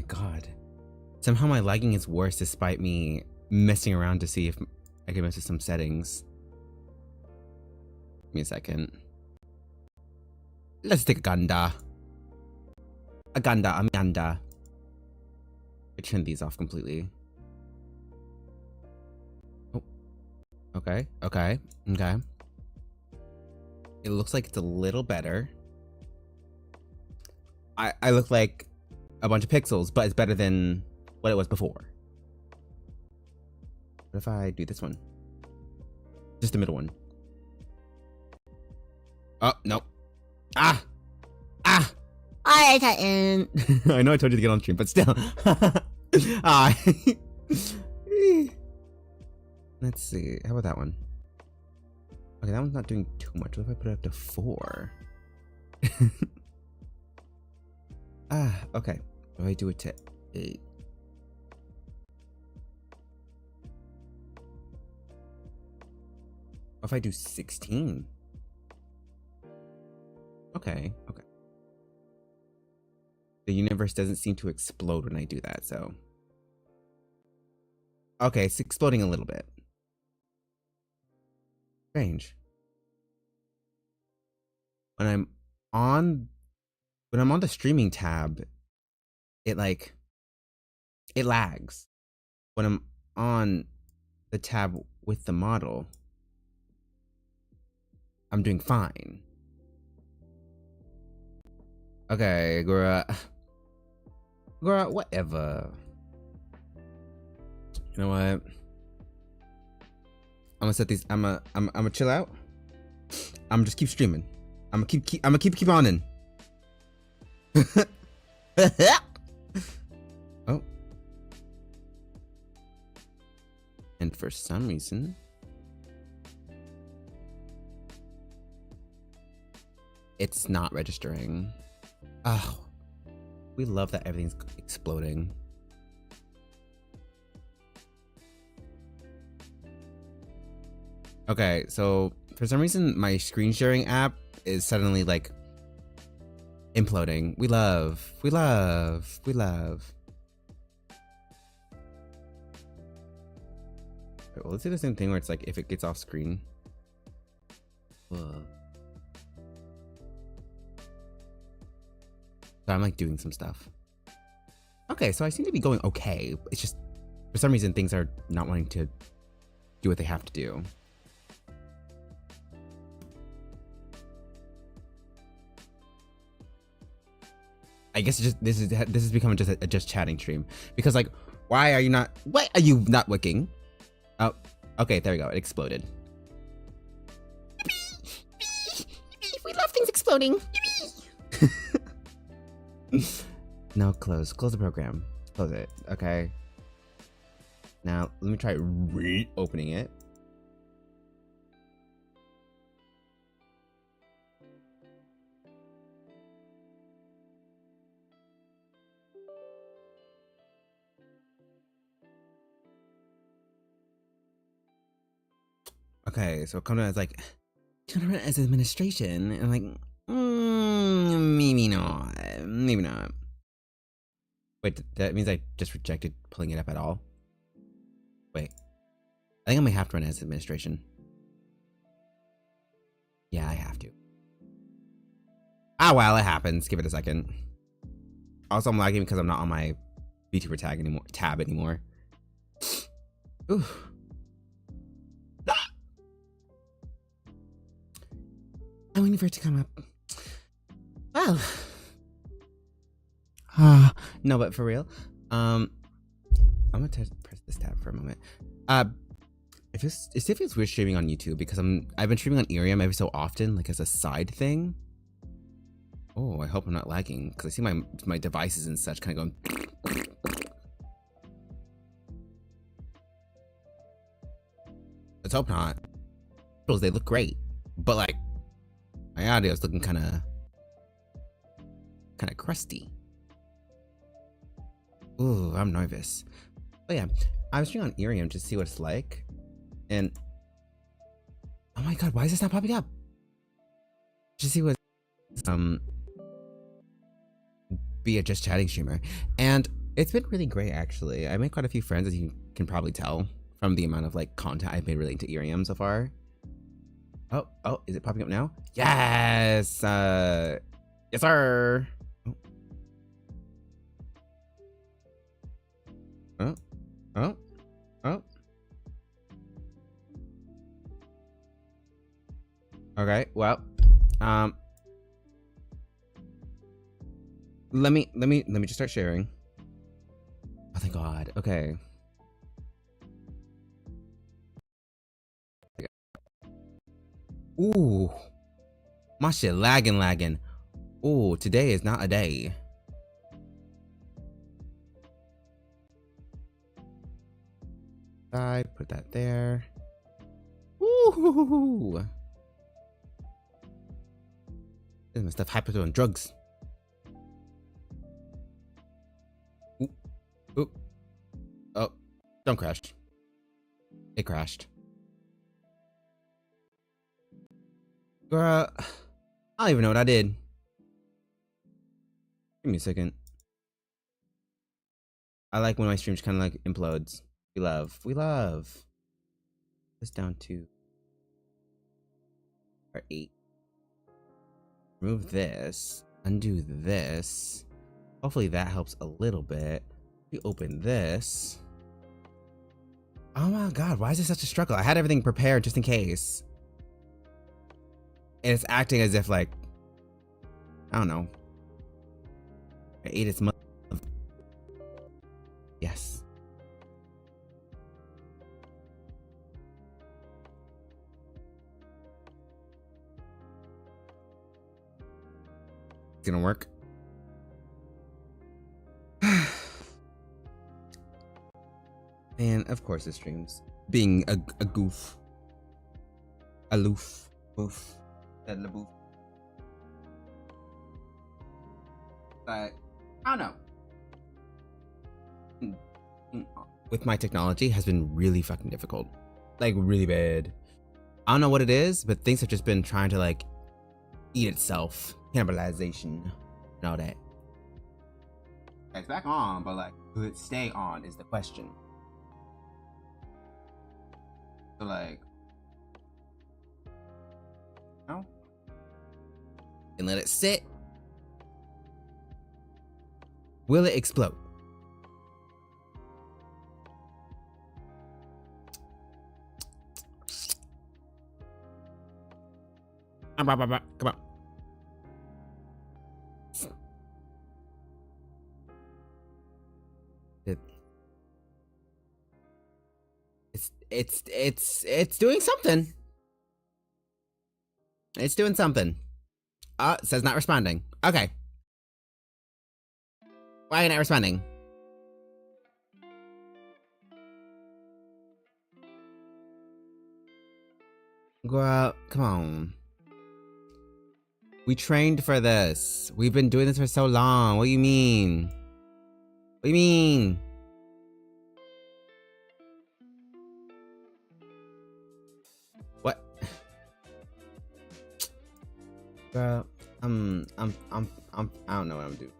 my god. Somehow my lagging is worse despite me messing around to see if I can mess with some settings. Give me a second. Let's take a ganda. Amanda. I turned these off completely. Oh. Okay. It looks like it's a little better. I look like a bunch of pixels, but it's better than what it was before. What if I do this one? Just the middle one. Oh, no. Ah! Alright, Titan. I know I told you to get on stream, but still. Let's see. How about that one? Okay, that one's not doing too much. What if I put it up to 4? Okay. What if I do it to 8? What if I do 16? Okay. The universe doesn't seem to explode when I do that, so. Okay, it's exploding a little bit. Strange. When I'm on the streaming tab, it lags. When I'm on the tab with the model, I'm doing fine. Okay, girl, whatever. You know what? I'm gonna set these. I'm gonna chill out. I'm gonna just keep streaming. I'm gonna keep on in. Oh. And for some reason, it's not registering. Oh, we love that everything's exploding. Okay, so for some reason my screen sharing app is suddenly like imploding. We love. Wait, well, let's do the same thing where it's like if it gets off screen. Whoa. So I'm like doing some stuff. Okay, so I seem to be going okay. It's just for some reason things are not wanting to do what they have to do. I guess it's just this is becoming just a just chatting stream because like why are you not wicking? Oh, okay, there we go. It exploded. We love things exploding. No, close the program. Close it. Okay. Now let me try reopening it. Okay, so come to as like, turn around as administration, and I'm like, maybe not. Wait, that means I just rejected pulling it up at all? Wait, I think I may have to run as administration. Yeah, I have to. Ah, well, it happens. Give it a second. Also, I'm lagging because I'm not on my VTuber tab anymore. Ooh. I'm waiting for it to come up. Well. No, but for real. I'm gonna press this tab for a moment. It feels weird streaming on YouTube because I've been streaming on Irium every so often, like as a side thing. Oh, I hope I'm not lagging because I see my devices and such kind of going. Let's hope not. They look great, but like my audio is looking kind of crusty. Ooh, I'm nervous. But yeah, I was streaming on Irium to see what it's like, and oh my god, why is this not popping up? Just see what be a just chatting streamer, and It's been really great, actually. I made quite a few friends, as you can probably tell from the amount of like content I've made relating to Irium so far. Oh, is it popping up now? Yes! Yes, sir! Oh. Okay, well, let me just start sharing. Oh, thank God. Okay. Ooh. My shit lagging. Ooh, today is not a day. I put that there. Ooh. This is my stuff hyper on drugs. Ooh. Oh, don't crash. It crashed. Girl, I don't even know what I did. Give me a second. I like when my streams kind of like implodes. We love. This down to our 8. Remove this. Undo this. Hopefully that helps a little bit. We open this. Oh my God, why is this such a struggle? I had everything prepared just in case. And it's acting as if like, I don't know. I ate its mother. Yes. It's gonna work. And of course it streams. Being a goof. Aloof. Boof. Boof. But I don't know. With my technology has been really fucking difficult. Like really bad. I don't know what it is, but things have just been trying to like eat itself. Cannibalization and all that. It's back on, but like, will it stay on is the question. So like, no, and let it sit. Will it explode? Come on. It's doing something. It's doing something. It says not responding. Okay. Why are you not responding? Girl, come on. We trained for this. We've been doing this for so long. What do you mean? What do you mean? What? Girl, I don't know what I'm doing.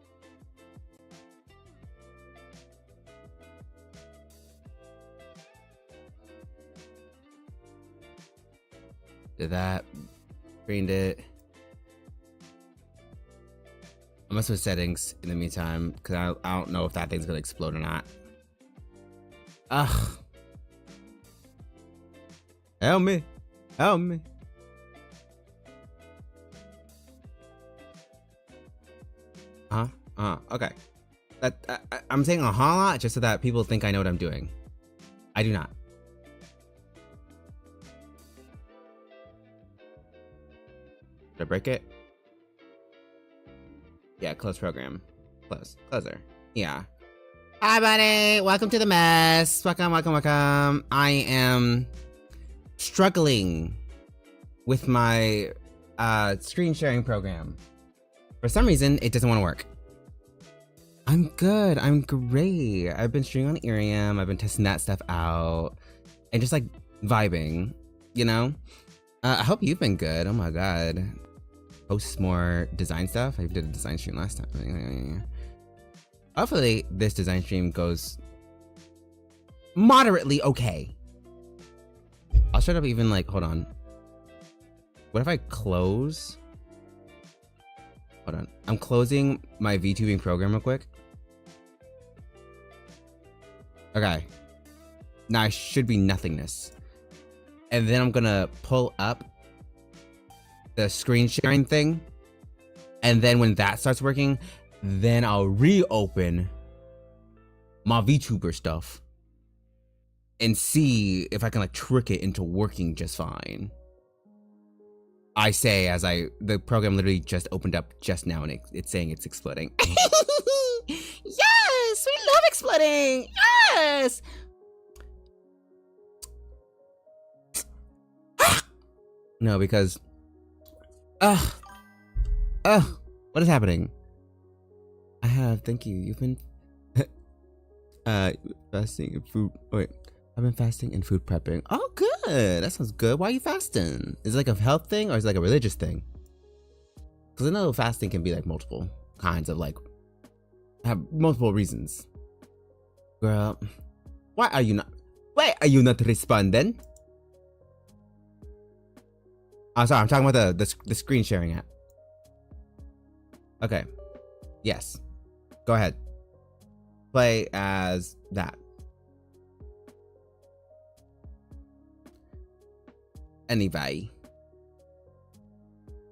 Did that. Screened it. I must switch settings in the meantime, because I don't know if that thing's gonna explode or not. Ugh. Help me. Help me. Okay. I'm saying a lot just so that people think I know what I'm doing. I do not. Did I break it? Yeah, close program. Closer. Yeah. Hi, buddy. Welcome to the mess. Welcome. I am struggling with my screen sharing program. For some reason, it doesn't want to work. I'm good. I'm great. I've been streaming on Irium. I've been testing that stuff out and just like vibing, you know? I hope you've been good. Oh my God. Post more design stuff. I did a design stream last time. Hopefully this design stream goes moderately okay. I'll shut up even like, hold on. What if I close? Hold on. I'm closing my VTubing program real quick. Okay. Now I should be nothingness. And then I'm gonna pull up the screen sharing thing. And then when that starts working, then I'll reopen my VTuber stuff and see if I can like trick it into working just fine. I say as the program literally just opened up just now and it's saying it's exploding. Yes, we love exploding. Yes. No, because what is happening? I have, thank you. You've been fasting and food. Oh, wait, I've been fasting and food prepping. Oh, good. That sounds good. Why are you fasting? Is it like a health thing or is it like a religious thing? Because I know fasting can be like multiple kinds of like, have multiple reasons. Girl, why are you not responding? Oh, sorry, I'm talking about the screen sharing app. Okay. Yes. Go ahead. Play as that. Anyway.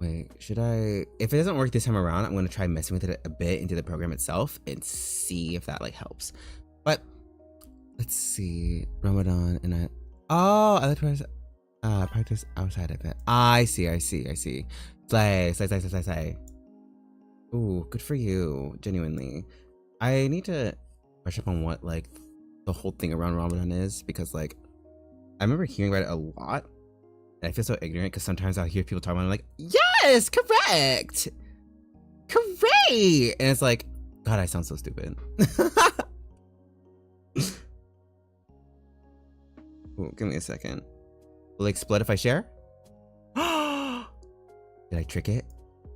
Wait, should I... If it doesn't work this time around, I'm going to try messing with it a bit into the program itself and see if that, like, helps. But, let's see. Ramadan and I... Oh, I like to practice outside of it. I see. Slay. Ooh, good for you. Genuinely. I need to brush up on what, like, the whole thing around Ramadan is. Because, like, I remember hearing about it a lot. And I feel so ignorant because sometimes I'll hear people talk about it, I'm like, yes, correct! Great! And it's like, God, I sound so stupid. Ooh, give me a second. Will it explode if I share? Did I trick it?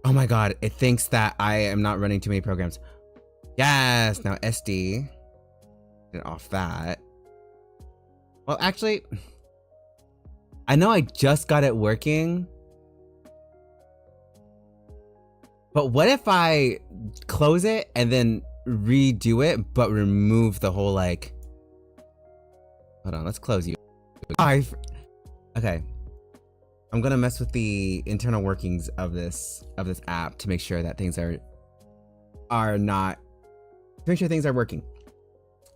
Oh my God, it thinks that I am not running too many programs. Yes, now SD. Get off that. Well, actually, I know I just got it working. But what if I close it and then redo it, but remove the whole like... Hold on, let's close you. Okay. I'm gonna mess with the internal workings of this app to make sure that things are not... To make sure things are working.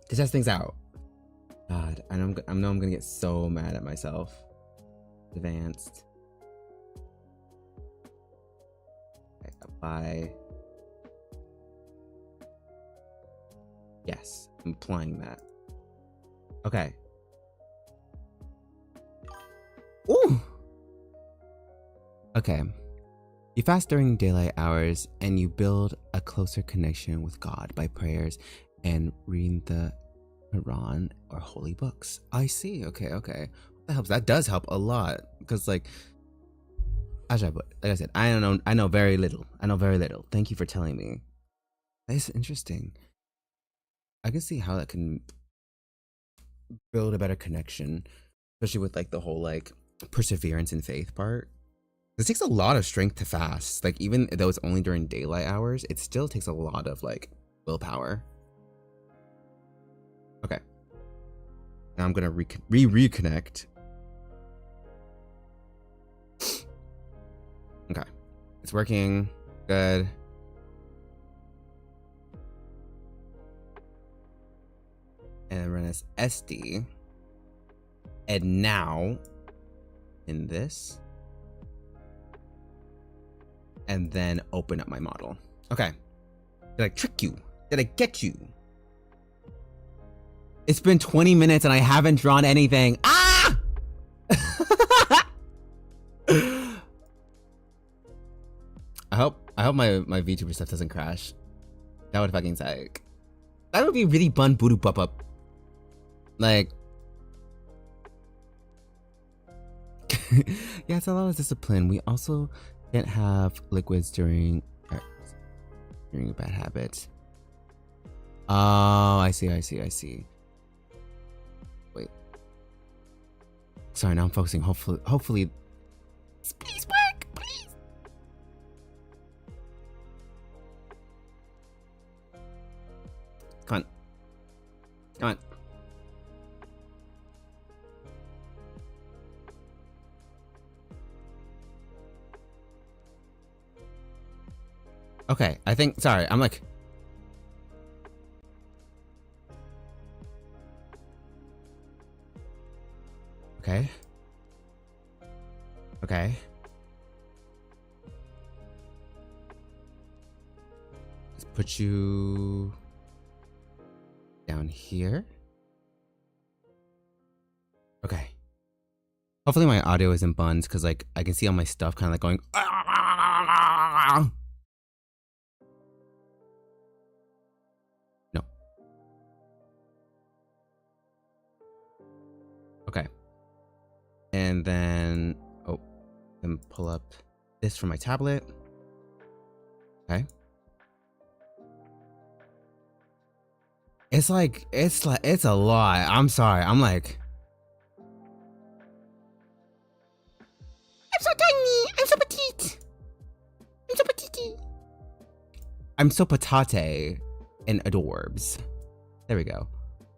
To test things out. God, I know I'm gonna get so mad at myself. Advanced. Okay, apply. Yes, I'm applying that. Okay. Ooh! Okay. You fast during daylight hours and you build a closer connection with God by prayers and reading the Quran or holy books. I see. Okay. That helps. That does help a lot because, like I said, I know very little. Thank you for telling me. That is interesting. I can see how that can build a better connection, especially with like the whole like perseverance and faith part. This takes a lot of strength to fast. Like even though it's only during daylight hours, it still takes a lot of like willpower. Okay. Now I'm gonna reconnect. Okay, it's working. Good. And run as SD. And now, in this. And then open up my model. Okay. Did I trick you? Did I get you? It's been 20 minutes and I haven't drawn anything. Ah! I hope my VTuber stuff doesn't crash. That would fucking suck. That would be really bun boo pop up. Like, yeah, it's a lot of discipline. We also can't have liquids during bad habits. Oh, I see. Wait. Sorry, now I'm focusing. Hopefully. Please work, please. Come on. Okay, I think, sorry, I'm like. Okay. Let's put you down here. Okay. Hopefully my audio isn't buns because like I can see all my stuff kind of like going. No. Okay. And then pull up this from my tablet. Okay. It's a lot. I'm sorry. I'm like. I'm so tiny. I'm so petite. I'm so petite. I'm so patate and adorbs. There we go.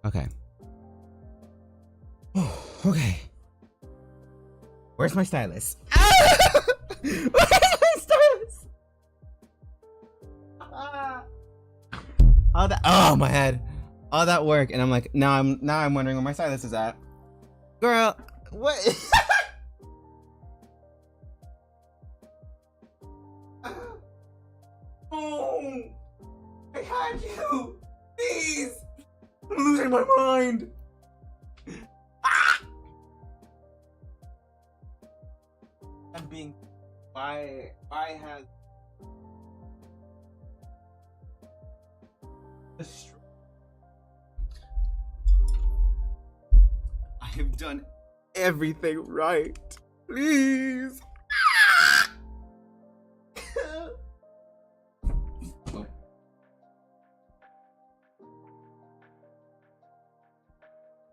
Okay. Oh, okay. Where's my stylus? Where's my stylus? Oh my head. All that work, and I'm like, now I'm wondering where my stylus is at. Girl, what? Oh, I had you. Please, I'm losing my mind. I'm being. Why has the I have done everything right. Please.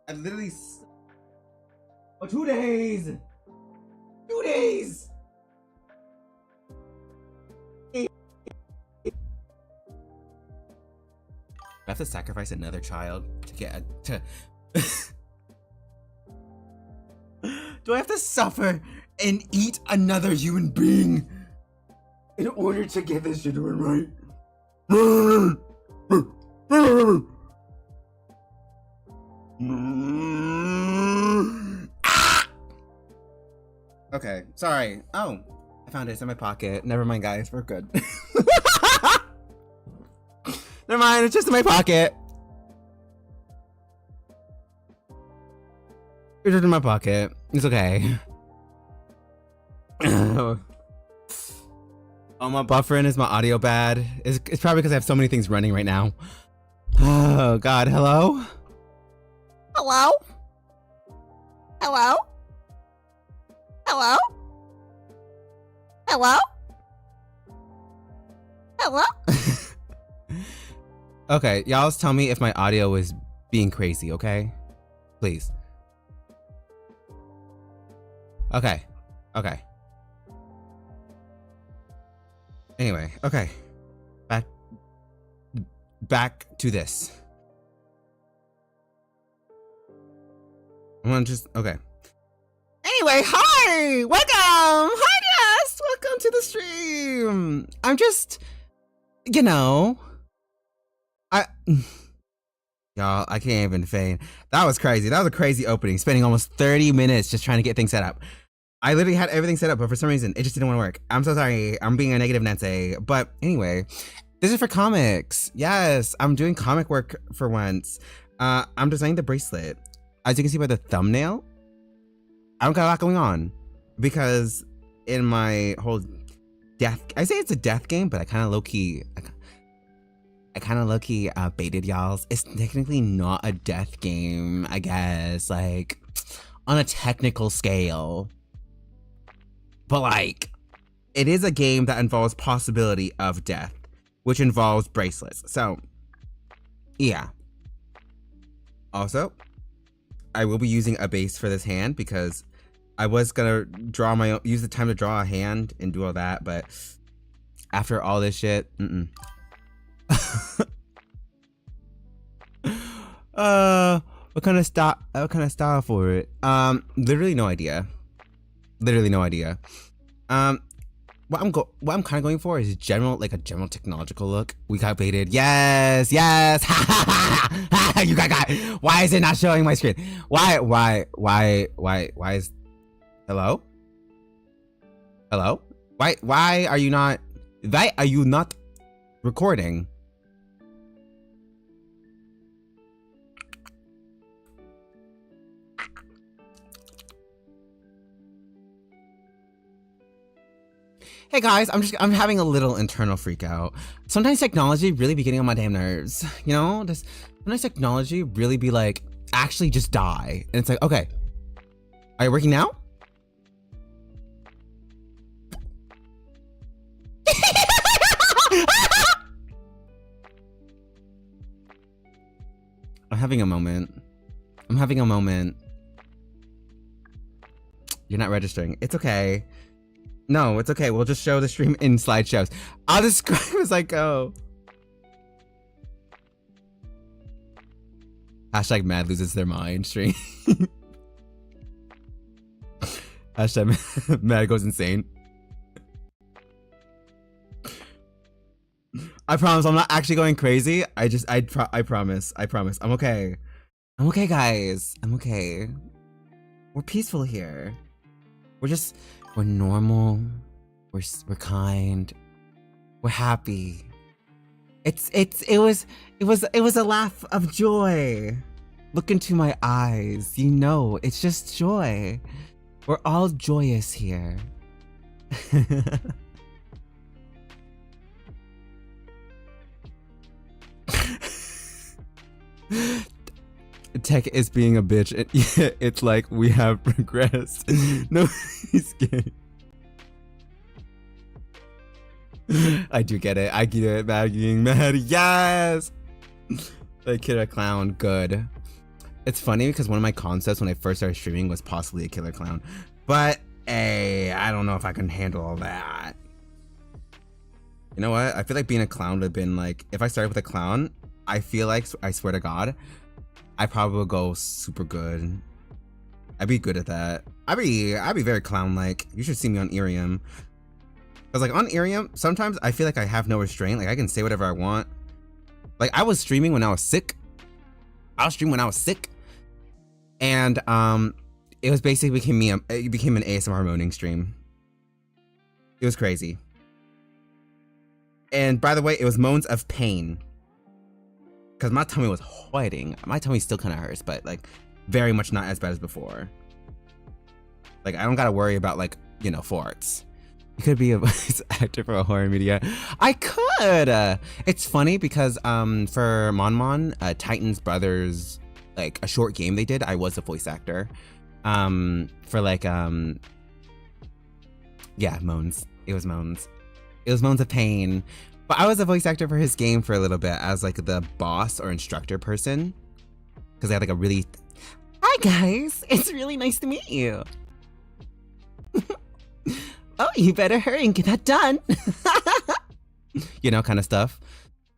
I literally. 2 days. 2 days. I have to sacrifice another child to get to. Do I have to suffer and eat another human being in order to get this shit right? Okay, sorry. Oh, I found it. It's in my pocket. Never mind, guys. We're good. Never mind. It's just in my pocket. It's just in my pocket. It's okay. Oh, my buffering is my audio bad. It's probably because I have so many things running right now. Oh, God. Hello? Hello? Hello? Hello? Hello? Hello? Okay, y'all tell me if my audio is being crazy, okay? Please. Okay. Anyway, okay. Back to this. I'm gonna just, okay. Anyway, hi! Welcome! Hi, guest! Welcome to the stream! I'm just, y'all, I can't even feign. That was crazy. That was a crazy opening. Spending almost 30 minutes just trying to get things set up. I literally had everything set up, but for some reason, it just didn't want to work. I'm so sorry. I'm being a negative Nancy. But anyway, this is for comics. Yes, I'm doing comic work for once. I'm designing the bracelet. As you can see by the thumbnail, I don't got a lot going on. Because in my whole death... I say it's a death game, but I kind of low-key... baited y'all. It's technically not a death game, I guess. Like, on a technical scale. But like, it is a game that involves possibility of death, which involves bracelets. So, Yeah. Also, I will be using a base for this hand because I was gonna use the time to draw a hand and do all that, but after all this shit, what kind of style for it? Literally no idea. Literally no idea. What I'm kind of going for is a general technological look. We got baited. Yes. You got. Why is it not showing my screen? Why is? Hello? Why are you not? Why are you not recording? Hey guys, I'm having a little internal freak out. Sometimes technology really be getting on my damn nerves. You know, sometimes technology really be like, actually just die. And it's like, okay, are you working now? I'm having a moment. You're not registering. It's okay. No, it's okay. We'll just show the stream in slideshows. I'll describe as I go. Hashtag mad loses their mind stream. Hashtag mad goes insane. I promise I'm not actually going crazy. I promise. I'm okay. I'm okay, guys. I'm okay. We're peaceful here. We're normal. We're kind. We're happy. It was a laugh of joy. Look into my eyes. You know, it's just joy. We're all joyous here. Tech is being a bitch. It's like we have regressed. No, he's kidding. I do get it. I get it. Mad being mad. Yes! The killer clown. Good. It's funny because one of my concepts when I first started streaming was possibly a killer clown. But, hey, I don't know if I can handle all that. You know what? I feel like being a clown would have been like, if I started with a clown, I feel like, I swear to God, I probably would go super good. I'd be good at that. I'd be very clown-like. You should see me on Irium. Cause like on Irium, sometimes I feel like I have no restraint. Like I can say whatever I want. Like I was streaming when I was sick. And it was basically it became an ASMR moaning stream. It was crazy. And by the way, it was moans of pain. Cause my tummy was hurting. My tummy still kind of hurts, but like very much not as bad as before. Like I don't gotta worry about like, you know, farts. You could be a voice actor for a horror media. I could. It's funny because for Mon Titan's Brothers, like a short game they did, I was a voice actor. For like yeah, moans. It was moans. It was moans of pain. But I was a voice actor for his game for a little bit as like the boss or instructor person. Because I had like a really... Hi guys, it's really nice to meet you. Oh, you better hurry and get that done. You know, kind of stuff.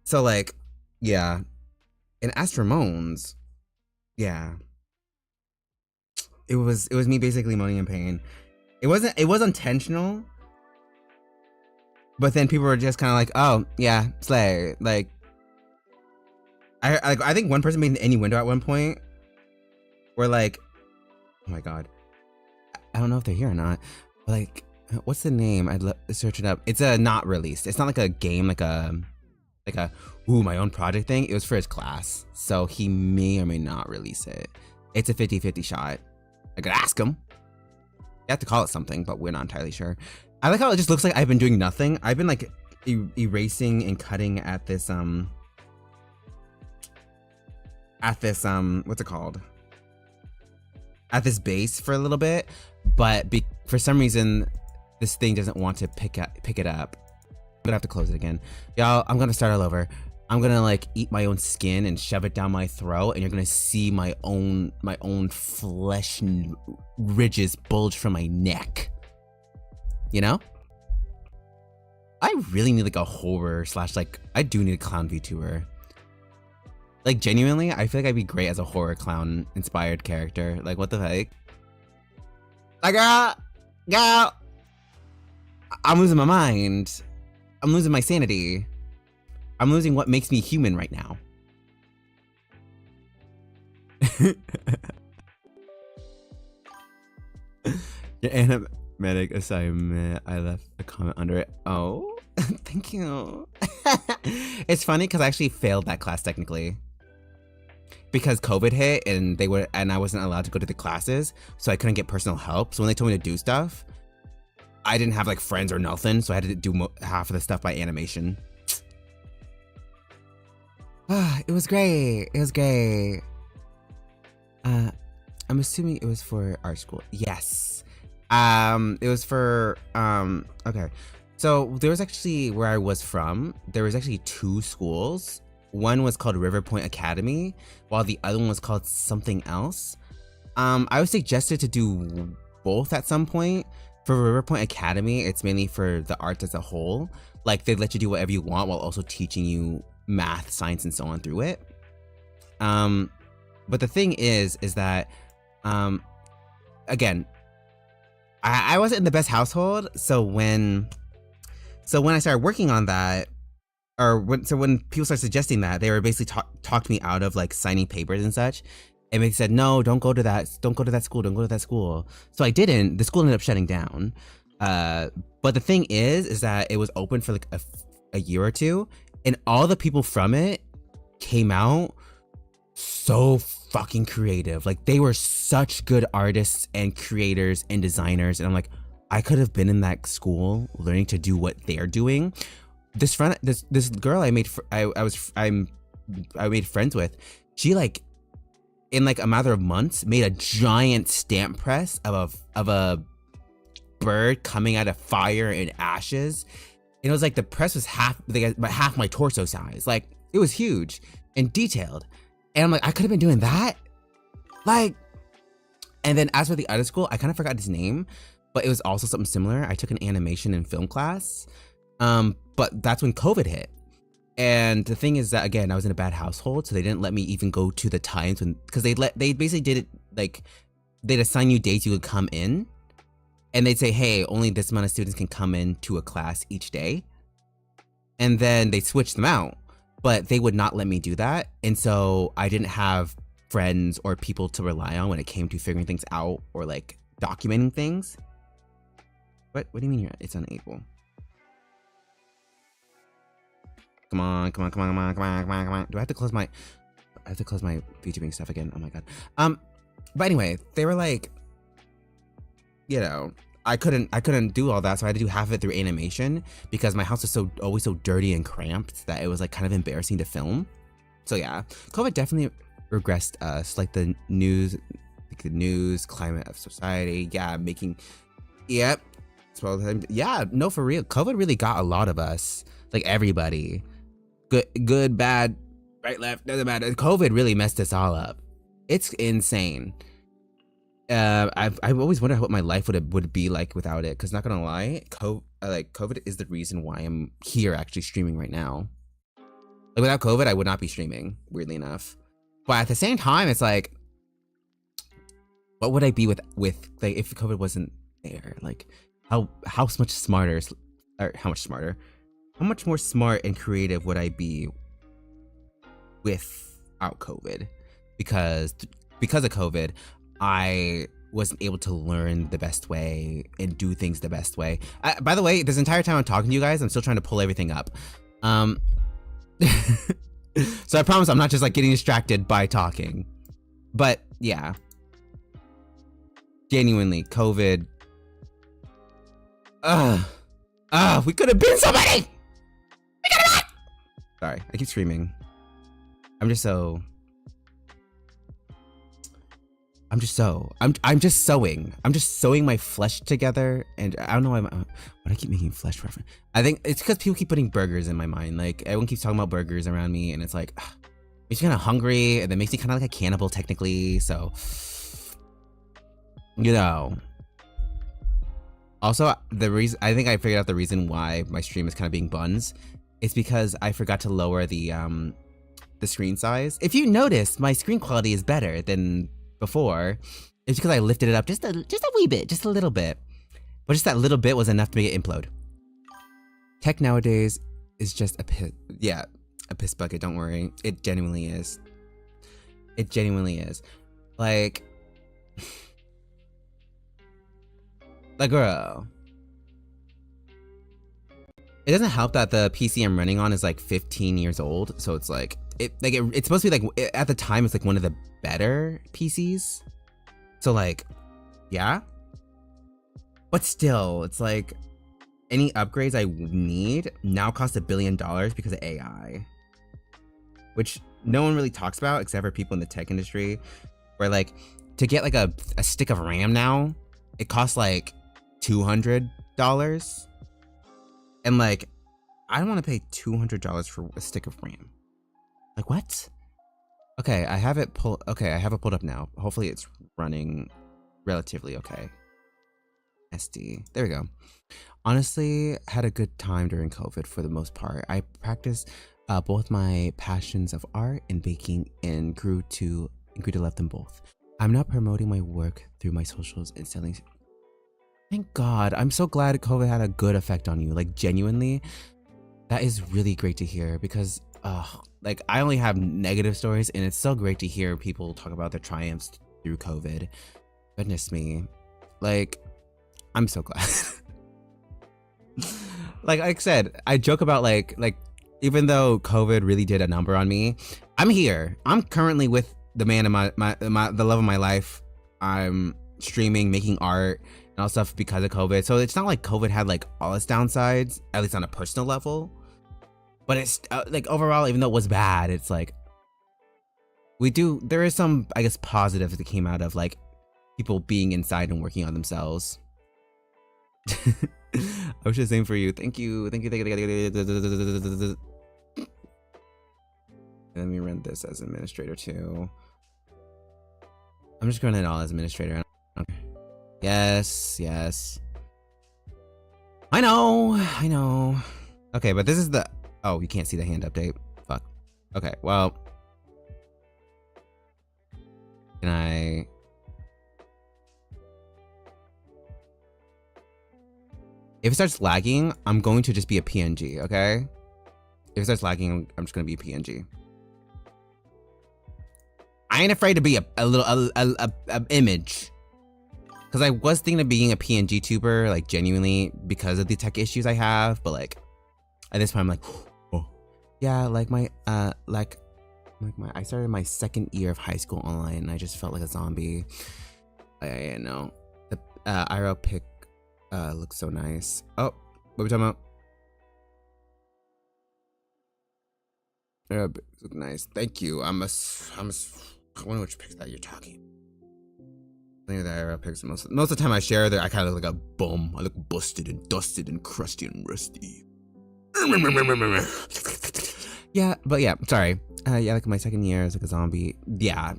So like, yeah. And as for moans, yeah. It was me basically moaning in pain. It was intentional. But then people were just kind of like, oh, yeah, slay. Like, I think one person made an innuendo at one point where like, oh my God. I don't know if they're here or not. But like, what's the name? I'd search it up. It's a not released. It's not like a game, like a my own project thing. It was for his class. So he may or may not release it. It's a 50-50 shot. I could ask him. You have to call it something, but we're not entirely sure. I like how it just looks like I've been doing nothing. I've been like erasing and cutting at this what's it called? At this base for a little bit, but for some reason this thing doesn't want to pick it up. I'm gonna have to close it again. Y'all, I'm gonna start all over. I'm gonna like eat my own skin and shove it down my throat, and you're gonna see my own flesh ridges bulge from my neck. You know? I really need like a horror / like I do need a clown VTuber. Like genuinely, I feel like I'd be great as a horror clown inspired character. Like what the heck? Like girl, I'm losing my mind. I'm losing my sanity. I'm losing what makes me human right now. Your animatic assignment, I left a comment under it. Oh, thank you. It's funny because I actually failed that class technically. Because COVID hit and I wasn't allowed to go to the classes, so I couldn't get personal help. So when they told me to do stuff, I didn't have like friends or nothing, so I had to do half of the stuff by animation. It was great. It was great. I'm assuming it was for art school. Yes. It was for okay. So there was actually, where I was from, there was actually 2 schools. One was called River Point Academy, while the other one was called something else. I was suggested to do both at some point. For River Point Academy, it's mainly for the arts as a whole. Like they let you do whatever you want while also teaching you math, science, and so on through it. But the thing is that, again, I wasn't in the best household. So when I started working on that, when people started suggesting that, they were basically talked me out of like signing papers and such. And they said, no, don't go to that school, don't go to that school. So I didn't. The school ended up shutting down. But the thing is that it was open for like a year or two, and all the people from it came out so fucking creative. Like they were such good artists and creators and designers. And I'm like, I could have been in that school learning to do what they're doing. This girl I made friends with, she like, in like a matter of months, made a giant stamp press of a bird coming out of fire and ashes. And it was like the press was half my torso size. Like it was huge and detailed. And I'm like, I could have been doing that. Like, and then as for the other school, I kind of forgot his name, but it was also something similar. I took an animation and film class, but that's when COVID hit. And the thing is that, again, I was in a bad household, so they didn't let me even go to the times because they basically did it like they'd assign you dates you could come in, and they'd say, hey, only this amount of students can come in to a class each day, and then they switched them out, but they would not let me do that, and so I didn't have friends or people to rely on when it came to figuring things out or like documenting things. What do you mean it's unable? Come on. Do I have to close my VTubing stuff again? Oh my god. But anyway, they were like, you know, I couldn't do all that, so I had to do half of it through animation because my house was always so dirty and cramped that it was like kind of embarrassing to film. So yeah, COVID definitely regressed us, like the news, climate of society. Yeah, yep. Yeah, no, for real. COVID really got a lot of us, like everybody. Good, bad, right, left, doesn't matter. COVID really messed us all up. It's insane. I've always wondered what my life would be like without it. Cause not gonna lie, COVID is the reason why I'm here actually streaming right now. Like without COVID, I would not be streaming. Weirdly enough, but at the same time, it's like, what would I be with like if COVID wasn't there? Like how much smarter, or how much more smart and creative would I be without COVID? Because of COVID, I wasn't able to learn the best way and do things the best way. By the way, this entire time I'm talking to you guys, I'm still trying to pull everything up. So I promise I'm not just like getting distracted by talking. But yeah, genuinely, COVID. We could have been somebody. Sorry, I keep screaming. I'm just so... I'm just sewing. I'm just sewing my flesh together, and I don't know why I keep making flesh reference. I think it's because people keep putting burgers in my mind. Like everyone keeps talking about burgers around me, and it's like makes me kind of hungry, and that makes me kind of like a cannibal technically. So, you know. Also, the reason I think I figured out the reason why my stream is kind of being buns, is because I forgot to lower the screen size. If you notice, my screen quality is better than before. It's because I lifted it up just a wee bit, just a little bit. But just that little bit was enough to make it implode. Tech nowadays is just a piss bucket, don't worry. It genuinely is. It genuinely is. Like girl. It doesn't help that the PC I'm running on is like 15 years old, so it's like it's supposed to be like at the time it's like one of the better PCs. So like, yeah. But still, it's like any upgrades I need now cost $1 billion because of AI, which no one really talks about except for people in the tech industry. Where like to get like a stick of RAM now, it costs like $200, and like I don't want to pay $200 for a stick of RAM. Like what? Okay, I have it pulled up now. Hopefully it's running relatively okay. SD. There we go. Honestly, had a good time during COVID for the most part. I practiced both my passions of art and baking and grew to love them both. I'm now promoting my work through my socials and selling. Thank God. I'm so glad COVID had a good effect on you. Like genuinely, that is really great to hear because like I only have negative stories, and it's so great to hear people talk about their triumphs through COVID. Goodness me. Like, I'm so glad. like I said, I joke about like even though COVID really did a number on me, I'm here. I'm currently with the man of the love of my life. I'm streaming, making art, and all stuff because of COVID. So it's not like COVID had like all its downsides, at least on a personal level. But it's like overall, even though it was bad, it's like there is some, I guess, positives that came out of like people being inside and working on themselves. I wish the same for you. Thank you. Let me run this as administrator too. I'm just running it all as administrator. Okay. Yes. I know. Okay, but this is the. Oh, you can't see the hand update. Fuck. Okay, well. Can I. If it starts lagging, I'm going to just be a PNG, okay? If it starts lagging, I'm just going to be a PNG. I ain't afraid to be a little image. Because I was thinking of being a PNG tuber, like genuinely, because of the tech issues I have. But like, at this point, I'm like, oh, yeah, like I started my second year of high school online, and I just felt like a zombie. I know the IRL pic looks so nice. Oh, what are we talking about? IRL pics look nice. Thank you. I wonder which pics that you're talking. I think the IRL pics most of the time I share there, I kind of look like a bum. I look busted and dusted and crusty and rusty. Yeah, but yeah, sorry. Yeah, like my second year as like a zombie. Yeah.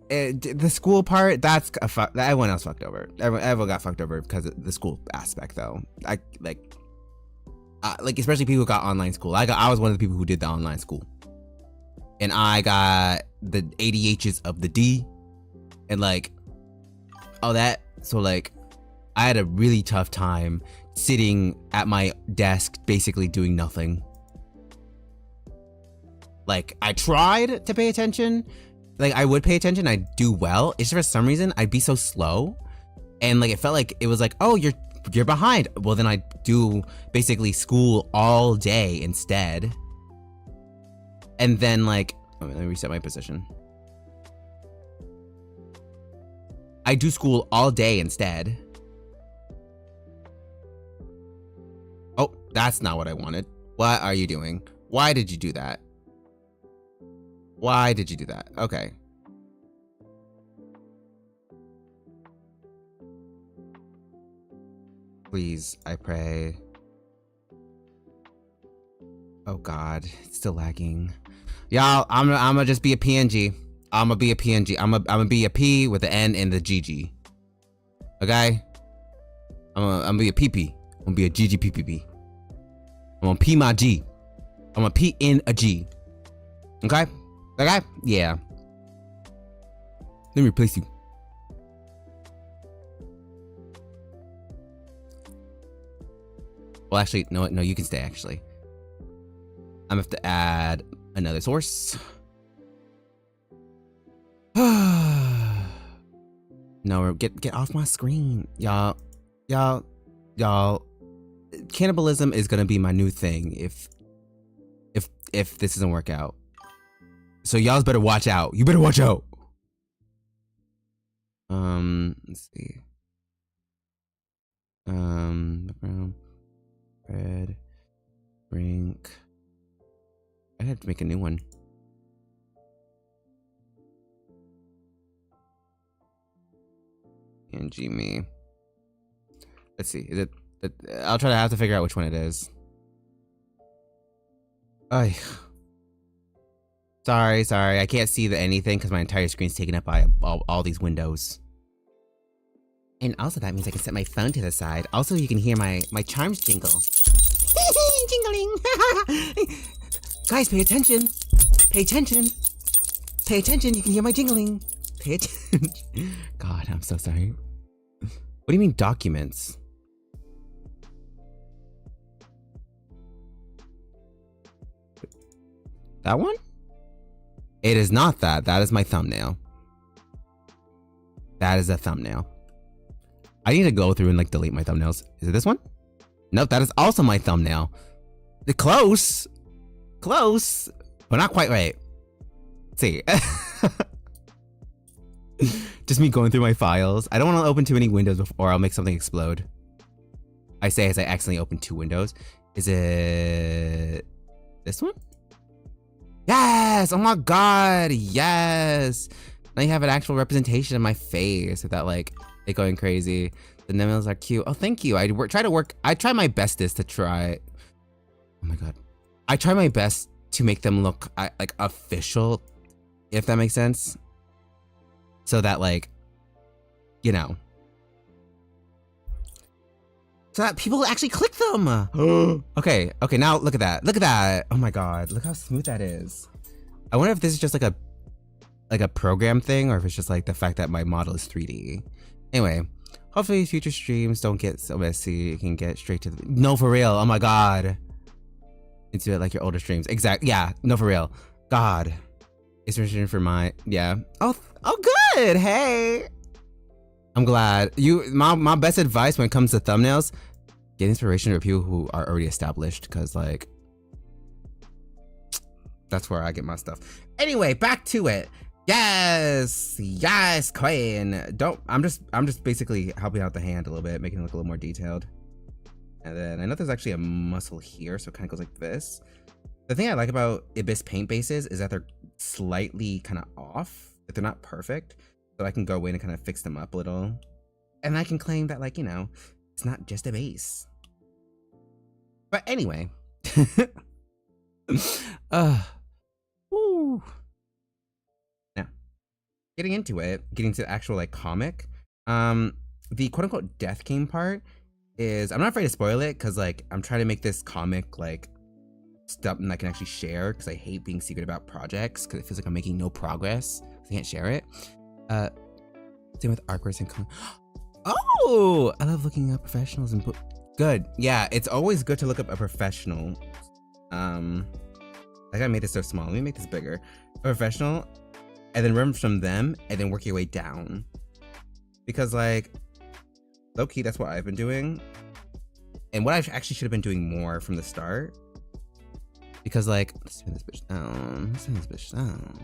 The school part, that's everyone else fucked over. Everyone got fucked over because of the school aspect, though. I like especially people who got online school. I was one of the people who did the online school, and I got the ADHs of the D, and like all that. So like, I had a really tough time sitting at my desk, basically doing nothing. Like I tried to pay attention. Like I would pay attention, I'd do well. It's just for some reason I'd be so slow, and like it felt like it was like, oh, you're behind. Well, then I'd do basically school all day instead, and then like, let me reset my position. I do school all day instead. Oh, that's not what I wanted. What are you doing? Why did you do that? Why did you do that? Okay. Please, I pray. Oh God, it's still lagging. Y'all, I'm gonna just be a PNG. I'm gonna be a PNG. I'm gonna be a P with the N and the GG. Okay? I'm gonna be a PP. I'm gonna be a GGPPP. I'm gonna P my G. I'm gonna P in a G. Okay? Okay? Yeah. Let me replace you. Well, actually, no, you can stay, actually. I'm gonna have to add another source. No, get off my screen. Y'all. Cannibalism is gonna be my new thing if this doesn't work out. So y'all better watch out. You better watch out. Let's see. Red, drink. I have to make a new one. And G me. Let's see. Is it? I'll try to have to figure out which one it is. Ay. Sorry. I can't see anything because my entire screen's taken up by all these windows. And also that means I can set my phone to the side. Also, you can hear my charms jingle. Jingling. Guys, pay attention. Pay attention. Pay attention. You can hear my jingling. Pay attention. God, I'm so sorry. What do you mean documents? That one? It is not that. That is my thumbnail. That is a thumbnail. I need to go through and like delete my thumbnails. Is it this one? Nope, that is also my thumbnail. Close, but not quite right. Let's see. Just me going through my files. I don't want to open too many windows before I'll make something explode. I say as I accidentally open 2 windows. Is it this one? Yes! Oh my God! Yes! Now you have an actual representation of my face without like it going crazy. The nails are cute. Oh, thank you. I try my bestest to try. Oh my God. I try my best to make them look like official, if that makes sense. So that like, you know. So that people actually click them. Okay, now look at that. Look at that. Oh my God, look how smooth that is. I wonder if this is just like a program thing or if it's just like the fact that my model is 3D. Anyway, hopefully future streams don't get so messy. You can get straight to the, no, for real. Oh my God. Into it like your older streams. Exactly. Yeah, no, for real. God. It's written for my, yeah. Oh, good. Hey. I'm glad. My best advice when it comes to thumbnails, get inspiration from people who are already established, because like that's where I get my stuff. Anyway, back to it. Yes, queen. I'm just basically helping out the hand a little bit, making it look a little more detailed. And then I know there's actually a muscle here, so it kind of goes like this. The thing I like about Ibis paint bases is that they're slightly kind of off, but they're not perfect. So I can go in and kind of fix them up a little. And I can claim that, like, you know, it's not just a base. But anyway. Woo. Now, getting to the actual, like, comic. The quote-unquote death game part is, I'm not afraid to spoil it, because, like, I'm trying to make this comic, like, stuff that I can actually share, because I hate being secret about projects, because it feels like I'm making no progress. I can't share it. Same with artworks and oh, I love looking up professionals and good. Yeah, it's always good to look up a professional. Like I made this so small. Let me make this bigger. A professional, and then run from them, and then work your way down. Because like, low key, that's what I've been doing, and what I actually should have been doing more from the start. Because like, let's turn this bitch down. Let's turn this bitch down.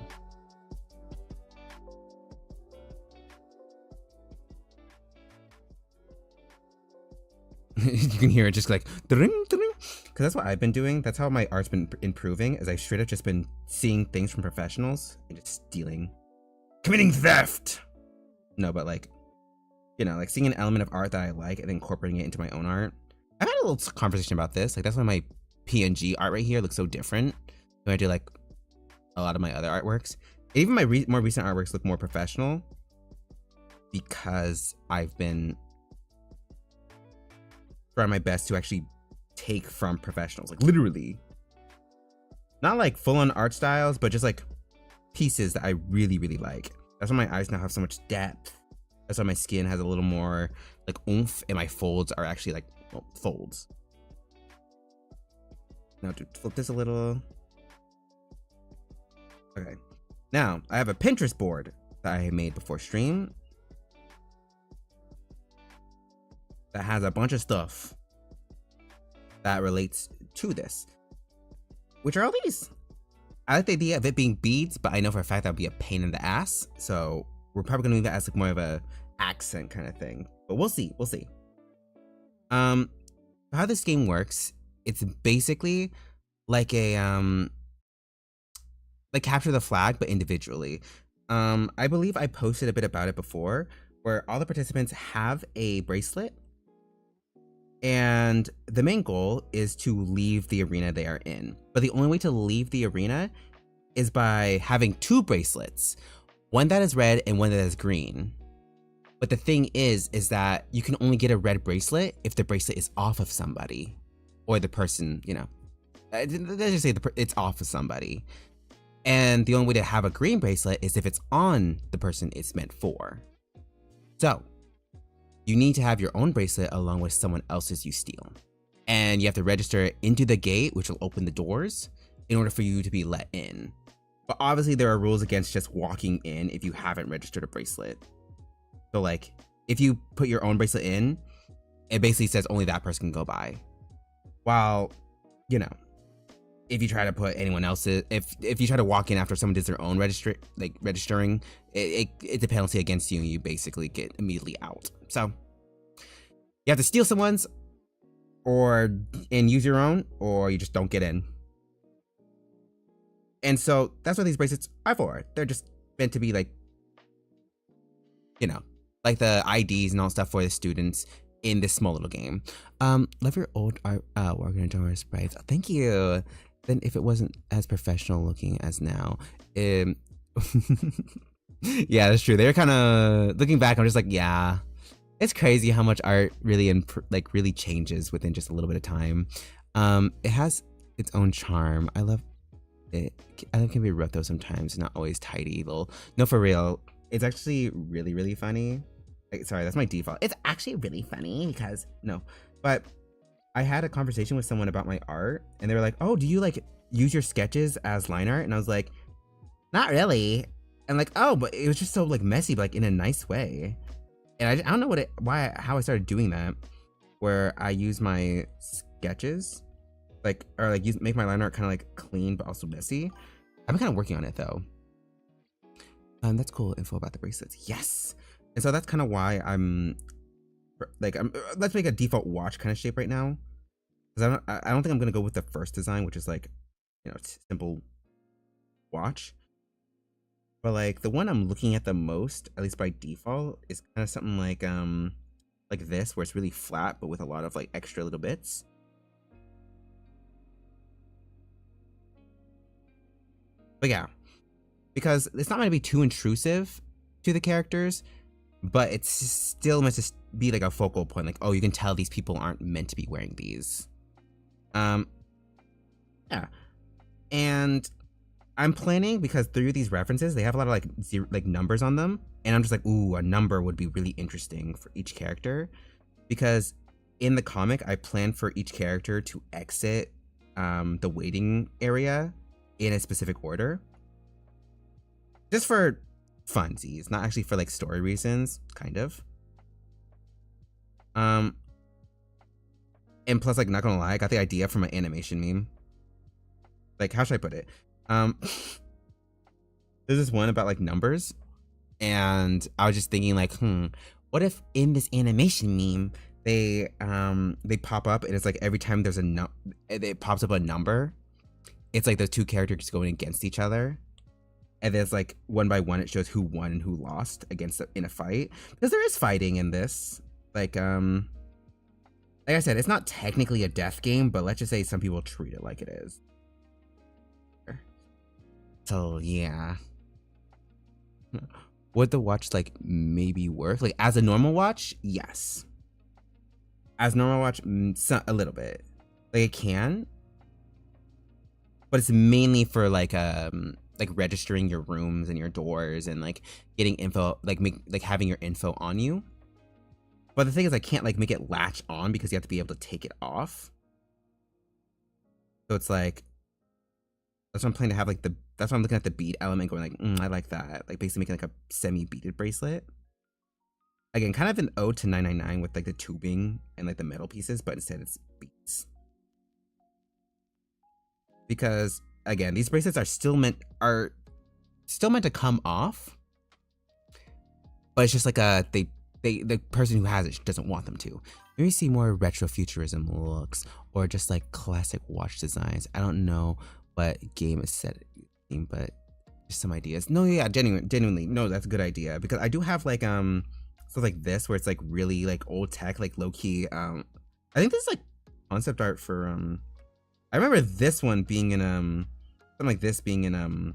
You can hear it just like because that's what I've been doing. That's how my art's been improving, is I straight up just been seeing things from professionals and just stealing, committing theft. No, but like you know, like seeing an element of art that I like and incorporating it into my own art. I've had a little conversation about this. Like that's why my PNG art right here looks so different when I do like a lot of my other artworks. Even my more recent artworks look more professional because I've been trying my best to actually take from professionals, like literally. Not like full-on art styles, but just like pieces that I really, really like. That's why my eyes now have so much depth. That's why my skin has a little more like oomph, and my folds are actually like, well, folds. Now to flip this a little. Okay. Now, I have a Pinterest board that I made before stream that has a bunch of stuff that relates to this. Which are all these? I like the idea of it being beads, but I know for a fact that would be a pain in the ass. So we're probably gonna leave it as like more of a accent kind of thing. But we'll see. We'll see. How this game works, it's basically like a like capture the flag, but individually. I believe I posted a bit about it before, where all the participants have a bracelet. And the main goal is to leave the arena they are in. But the only way to leave the arena is by having two bracelets, one that is red and one that is green. But the thing is that you can only get a red bracelet if the bracelet is off of somebody, or the person, you know, let's just say it's off of somebody. And the only way to have a green bracelet is if it's on the person it's meant for. So you need to have your own bracelet along with someone else's you steal. And you have to register into the gate, which will open the doors, in order for you to be let in. But obviously there are rules against just walking in if you haven't registered a bracelet. So like, if you put your own bracelet in, it basically says only that person can go by. While, you know, if you try to put anyone else's, if you try to walk in after someone does their own registering, it's a penalty against you, and you basically get immediately out. So you have to steal someone's, and use your own, or you just don't get in. And so that's what these bracelets are for. They're just meant to be like, you know, like the IDs and all stuff for the students in this small little game. Love your old art work and Doris sprites. Thank you. Then if it wasn't as professional looking as now, yeah, that's true. They're kind of looking back. I'm just like, yeah, it's crazy how much art really really changes within just a little bit of time. It has its own charm. I love it. I think it can be rough though sometimes, not always tidy. No, for real. It's actually really, really funny. Sorry, that's my default. It's actually really funny because but I had a conversation with someone about my art, and they were like, "Oh, do you like use your sketches as line art?" And I was like, "Not really." And like, "Oh, but it was just so like messy, but like in a nice way." And I don't know how I started doing that, where I use my sketches, make my line art kind of like clean but also messy. I've been kind of working on it though. That's cool info about the bracelets. Yes. And so that's kind of why I'm let's make a default watch kind of shape right now, because I don't think I'm gonna go with the first design, which is like, you know, simple watch. But like the one I'm looking at the most, at least by default, is kind of something like this, where it's really flat but with a lot of like extra little bits. But yeah, because it's not going to be too intrusive to the characters, but it's still meant to be like a focal point. Like, oh, you can tell these people aren't meant to be wearing these. Yeah. And I'm planning, because through these references, they have a lot of like numbers on them. And I'm just like, ooh, a number would be really interesting for each character. Because in the comic, I plan for each character to exit the waiting area in a specific order. Just for funsies, not actually for like story reasons, kind of. And plus, like, not gonna lie, I got the idea from an animation meme. Like, how should I put it? There's this one about like numbers, and I was just thinking like, what if in this animation meme they pop up and it's like every time there's it pops up a number, it's like the two characters going against each other. And there's like one by one, it shows who won and who lost in a fight, because there is fighting in this. Like I said, it's not technically a death game, but let's just say some people treat it like it is. So yeah, would the watch like maybe work like as a normal watch? Yes, as normal watch, a little bit. Like it can, but it's mainly for like registering your rooms and your doors and like getting info, like having your info on you. But the thing is, I can't like make it latch on because you have to be able to take it off. So it's like, that's what I'm planning to have, like that's why I'm looking at the bead element going like, I like that. Like basically making like a semi-beaded bracelet. Again, kind of an ode to 999 with like the tubing and like the metal pieces, but instead it's beads. Because again, these bracelets are still meant to come off. But it's just like the person who has it doesn't want them to. Maybe see more retrofuturism looks or just like classic watch designs. I don't know what game is set, but just some ideas. No, yeah, genuinely, no, that's a good idea because I do have like stuff like this where it's like really like old tech, like low key. I think this is like concept art for I remember this one being in something like this being in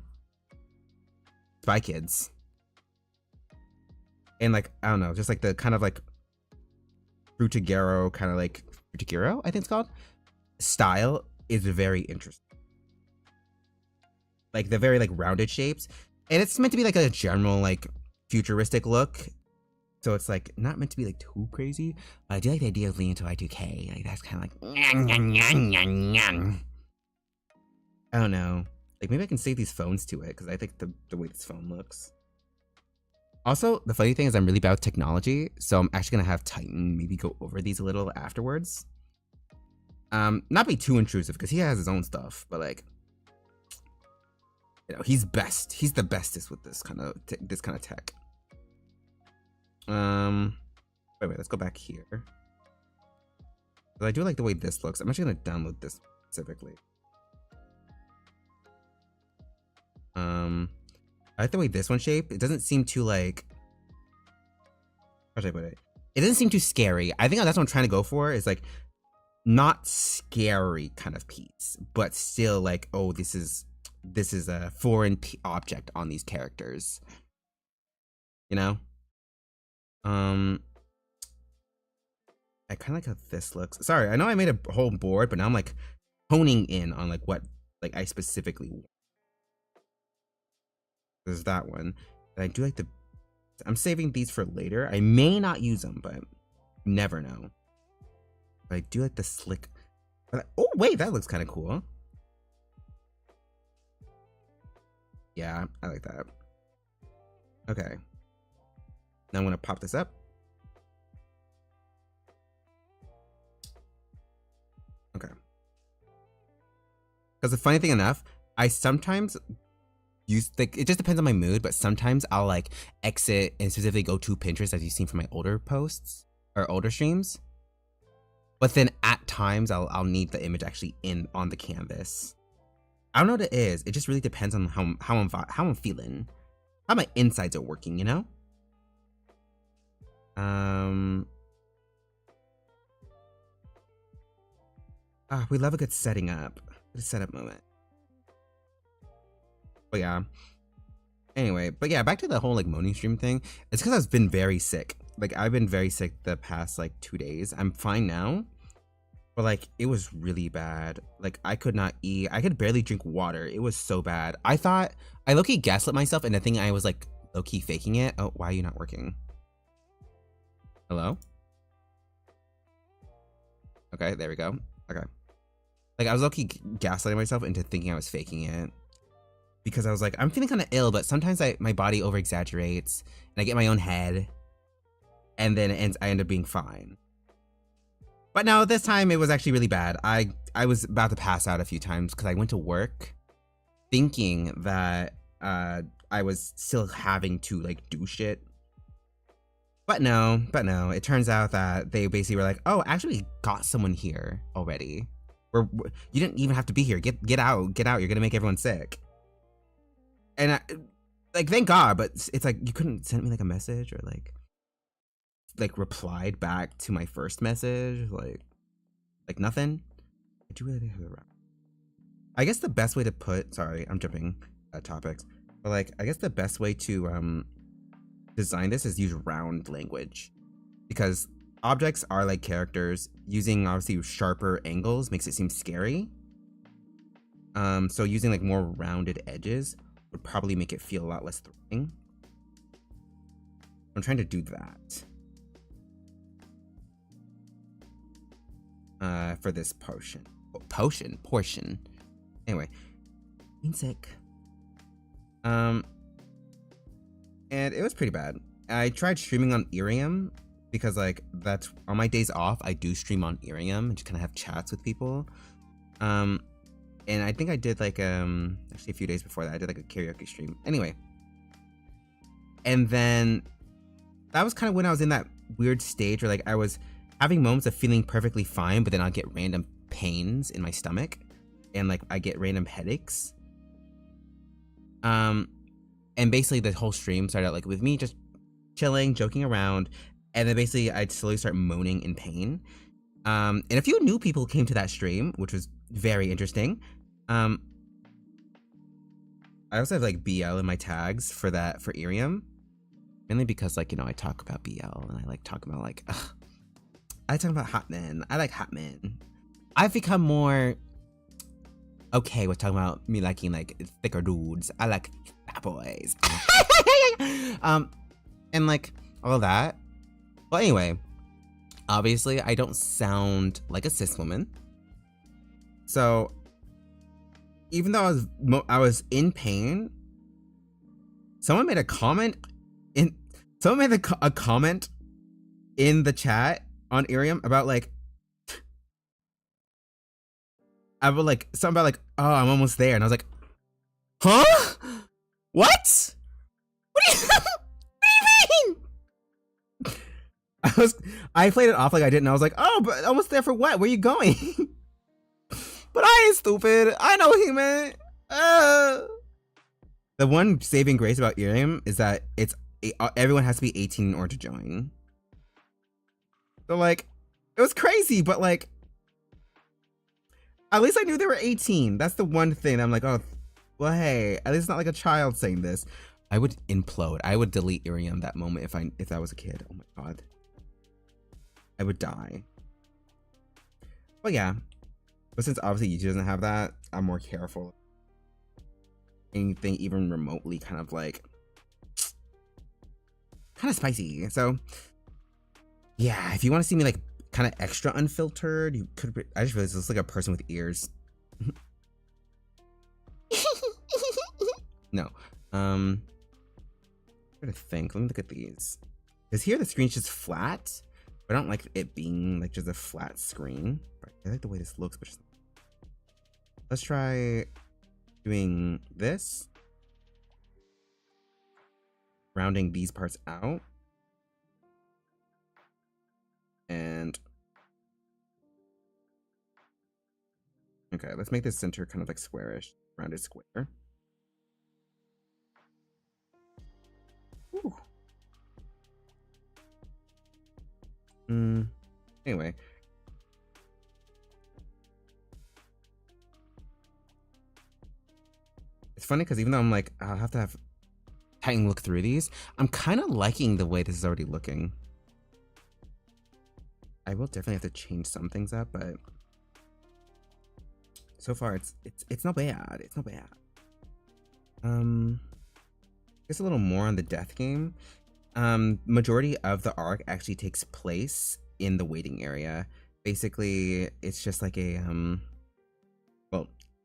Spy Kids. And like, I don't know, just like the kind of like Frutagero, kind of like Frutagero, I think it's called, style is very interesting. Like the very like rounded shapes. And it's meant to be like a general like futuristic look. So it's like not meant to be like too crazy. But I do like the idea of leaning into Y2K. Like that's kind of like, I don't know. Like maybe I can save these phones to it because I think the way this phone looks. Also, the funny thing is I'm really bad with technology, so I'm actually gonna have Titan maybe go over these a little afterwards. Not be too intrusive because he has his own stuff, but like, you know, he's best. He's the bestest with this kind of tech. Wait, let's go back here. But I do like the way this looks. I'm actually gonna download this specifically. I like the way this one shaped. It doesn't seem too like, how should I put it? It doesn't seem too scary. I think that's what I'm trying to go for, is like not scary kind of piece, but still like, oh, this is a foreign object on these characters. You know? I kind of like how this looks. Sorry, I know I made a whole board, but now I'm like honing in on like what like I specifically want. There's that one. And I do like I'm saving these for later. I may not use them, but never know. But I do like the slick. Oh wait, that looks kind of cool. Yeah, I like that. Okay. Now I'm gonna pop this up. Okay. Because the funny thing enough, I sometimes like, it just depends on my mood, but sometimes I'll like exit and specifically go to Pinterest, as you've seen from my older posts or older streams. But then at times I'll need the image actually on the canvas. I don't know what it is. It just really depends on how I'm feeling, how my insides are working, you know. We love a good setting up, a setup moment. But yeah. Anyway, but yeah, back to the whole like moaning stream thing. It's because I've been very sick. Like I've been very sick the past like 2 days. I'm fine now, but like it was really bad. Like I could not eat. I could barely drink water. It was so bad. I thought I low-key gaslit myself, and the thing I was like low-key faking it. Oh, why are you not working? Hello? Okay, there we go. Okay. Like I was low-key gaslighting myself into thinking I was faking it. Because I was like, I'm feeling kind of ill, but sometimes my body over exaggerates and I get my own head, and then I end up being fine. But no, this time it was actually really bad. I was about to pass out a few times because I went to work thinking that I was still having to like do shit. But no, it turns out that they basically were like, oh, actually we got someone here already. You didn't even have to be here. Get out. You're gonna make everyone sick. And like, thank God, but it's like you couldn't send me like a message or like replied back to my first message, like nothing. I do really have it wrong. I guess the best way to put, sorry, I'm jumping topics, but like I guess the best way to design this is use round language, because objects are like characters. Using obviously sharper angles makes it seem scary. So using like more rounded edges would probably make it feel a lot less threatening. I'm trying to do that for this portion. Anyway, being sick. And it was pretty bad. I tried streaming on Irium because like that's on my days off. I do stream on Irium and just kind of have chats with people. And I think I did like actually a few days before that I did like a karaoke stream. Anyway, and then that was kind of when I was in that weird stage where like I was having moments of feeling perfectly fine, but then I'll get random pains in my stomach and like I get random headaches. And basically the whole stream started out like with me just chilling, joking around, and then basically I'd slowly start moaning in pain. And a few new people came to that stream, which was very interesting. I also have like BL in my tags for Irium, mainly because like, you know, I talk about BL and I like talking about like, I talk about hot men. I like hot men. I've become more okay with talking about me liking like thicker dudes. I like fat boys. And like all of that. Well, anyway, obviously I don't sound like a cis woman. So even though I was in pain, someone made a comment in the chat on Irium about like, I would like something about like, oh, I'm almost there, and I was like, huh? What? What do you mean? I played it off like I didn't. I was like, oh, but almost there for what? Where you going? But I ain't stupid. I know he meant. The one saving grace about Irium is that everyone has to be 18 in order to join. So like, it was crazy, but like, at least I knew they were 18. That's the one thing I'm like, oh, well, hey, at least it's not like a child saying this. I would implode. I would delete Irium that moment if that was a kid. Oh my god, I would die. But yeah, but since obviously YouTube doesn't have that, I'm more careful. Anything even remotely kind of spicy. So yeah, if you want to see me like kind of extra unfiltered, you could. I just realized it looks like a person with ears. No. I'm trying to think. Let me look at these. Because here the screen's just flat, but I don't like it being like just a flat screen. I like the way this looks, but just... let's try doing this. Rounding these parts out. And okay, let's make this center kind of like squarish, rounded square. Ooh. Anyway. It's funny because even though I'm like, I'll have to have time to look through these, I'm kind of liking the way this is already looking. I will definitely have to change some things up, but so far it's not bad. It's not bad. Just a little more on the death game. Majority of the arc actually takes place in the waiting area. Basically, it's just like a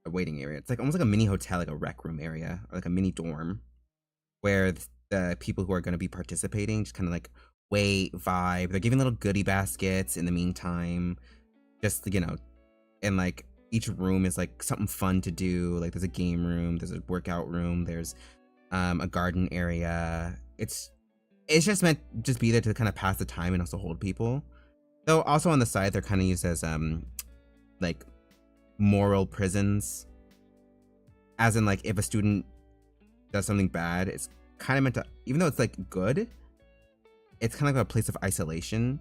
waiting area. It's like almost like a mini hotel, like a rec room area, or like a mini dorm, where the people who are going to be participating just kind of like wait, vibe. They're giving little goodie baskets in the meantime, just, you know, and like each room is like something fun to do. Like there's a game room, there's a workout room, there's a garden area. It's just meant to just be there to kind of pass the time and also hold people. Though also on the side they're kind of used as like moral prisons, as in like if a student does something bad, it's kind of meant to, even though it's like good, it's kind of like a place of isolation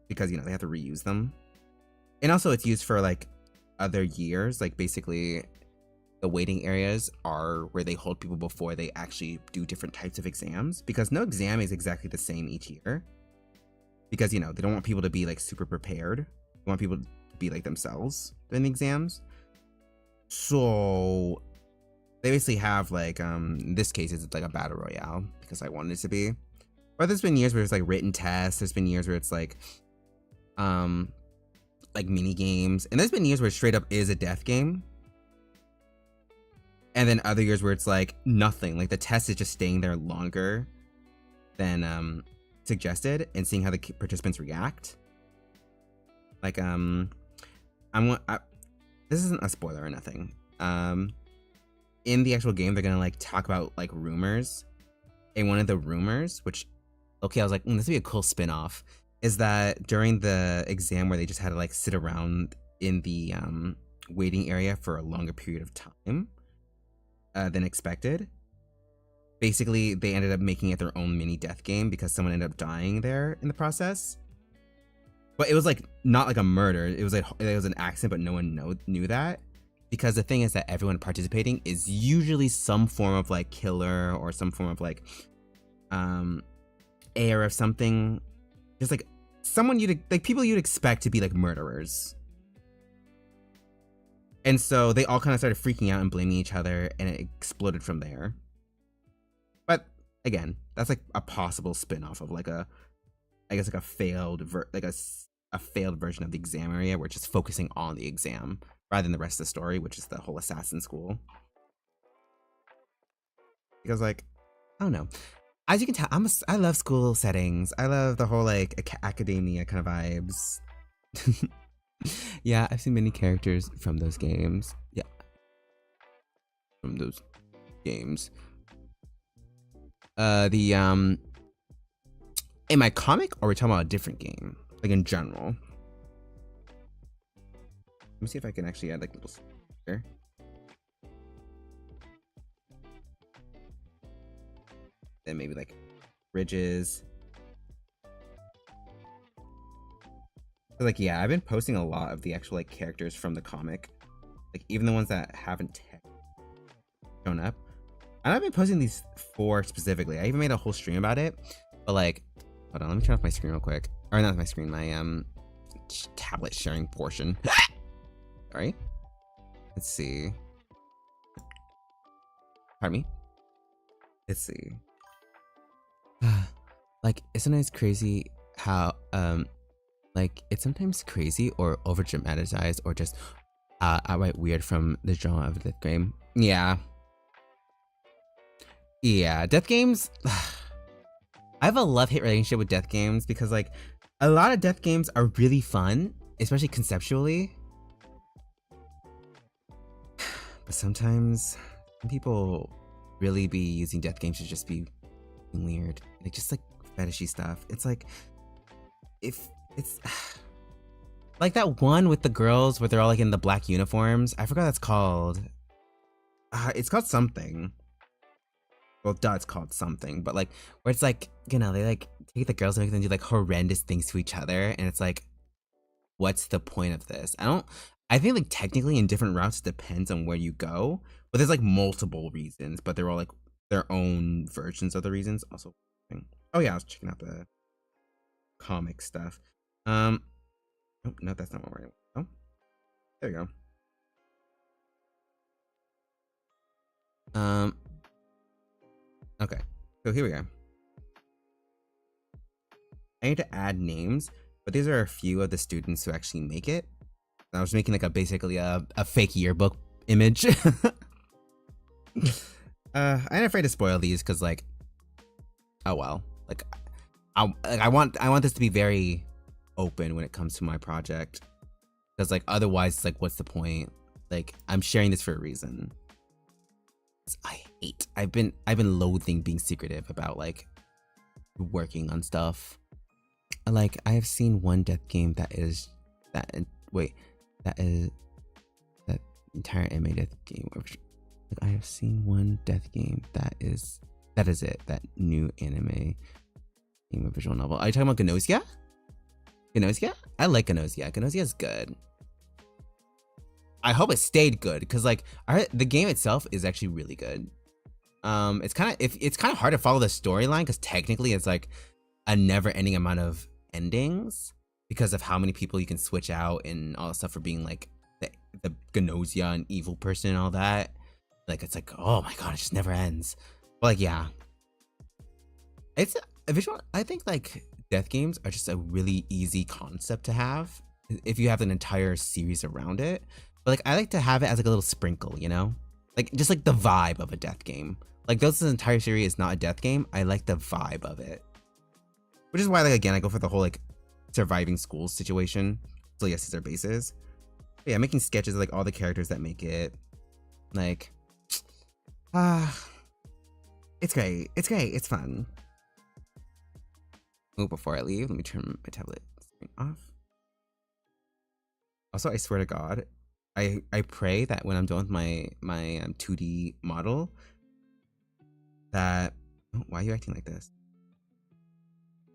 because, you know, they have to reuse them. And also it's used for like other years, like basically the waiting areas are where they hold people before they actually do different types of exams, because no exam is exactly the same each year, because, you know, they don't want people to be like super prepared. They want people to be like themselves in the exams. So they basically have like, in this case it's like a battle royale because I wanted it to be. But there's been years where it's like written tests. There's been years where it's like mini games, and there's been years where it straight up is a death game. And then other years where it's like nothing, like the test is just staying there longer than suggested and seeing how the participants react. Like this isn't a spoiler or nothing. In the actual game, they're gonna like talk about like rumors, and one of the rumors, which, okay, I was like, this would be a cool spin-off, is that during the exam where they just had to like sit around in the waiting area for a longer period of time than expected, basically they ended up making it their own mini death game because someone ended up dying there in the process. But it was like not like a murder, it was like it was an accident, but no one knew that, because the thing is that everyone participating is usually some form of like killer or some form of like heir of something, just like someone people you'd expect to be like murderers. And so they all kind of started freaking out and blaming each other, and it exploded from there. But again, that's like a possible spin-off of like a failed failed version of the exam area, where it's just focusing on the exam rather than the rest of the story, which is the whole assassin school. Because like, I don't know. As you can tell, I love school settings. I love the whole like academia kind of vibes. Yeah, I've seen many characters from those games. Yeah. From those games. In my comic, or are we talking about a different game? Like in general? Let me see if I can actually add like little here. Then maybe like bridges. So like, yeah, I've been posting a lot of the actual like characters from the comic, like even the ones that haven't shown up. And I've been posting these 4 specifically. I even made a whole stream about it. But like, hold on, let me turn off my screen real quick. Or not my screen, my tablet sharing portion. Sorry. Let's see. Pardon me. Let's see. Like, it's sometimes crazy how like it's sometimes crazy or over dramatized or just outright weird from the genre of the game. Yeah, death games. I have a love-hate relationship with death games because like a lot of death games are really fun, especially conceptually, but sometimes people really be using death games to just be weird, like just like fetishy stuff. It's like, if it's like that one with the girls where they're all like in the black uniforms. I forgot what that's called. It's called something. Well, it's called something, but like where it's like, you know, they like take the girls and make them do like horrendous things to each other, and it's like, what's the point of this? I think like technically in different routes it depends on where you go, but there's like multiple reasons, but they're all like their own versions of the reasons. Also, oh yeah, I was checking out the comic stuff. Oh, no, that's not what we're gonna. Oh, there you go. Okay, so here we go. I need to add names, but these are a few of the students who actually make it. I was making like basically a fake yearbook image. I ain't afraid to spoil these because like, oh well, like I want this to be very open when it comes to my project, because like otherwise it's like, what's the point? Like, I'm sharing this for a reason. I've been loathing being secretive about like working on stuff. Like, I have seen one death game that entire MA death game. Like, I have seen one death game that is it. That new anime game of visual novel. Are you talking about Gnosia? Gnosia? I like Gnosia. Gnosia is good. I hope it stayed good because like the game itself is actually really good. It's kind of hard to follow the storyline because technically it's like a never-ending amount of endings because of how many people you can switch out and all that stuff for being like the Gnosia and evil person and all that. Like it's like, oh my god, it just never ends. But like yeah, it's a visual. I think like death games are just a really easy concept to have if you have an entire series around it. But like I like to have it as like a little sprinkle, you know, like just like the vibe of a death game. Like though this entire series is not a death game, I like the vibe of it, which is why like again I go for the whole like surviving school situation. So yes, these are bases. But yeah, making sketches of like all the characters that make it. Like, it's great. It's great. It's fun. Oh, before I leave, let me turn my tablet screen off. Also, I swear to God, I pray that when I'm done with my 2D model, that why are you acting like this?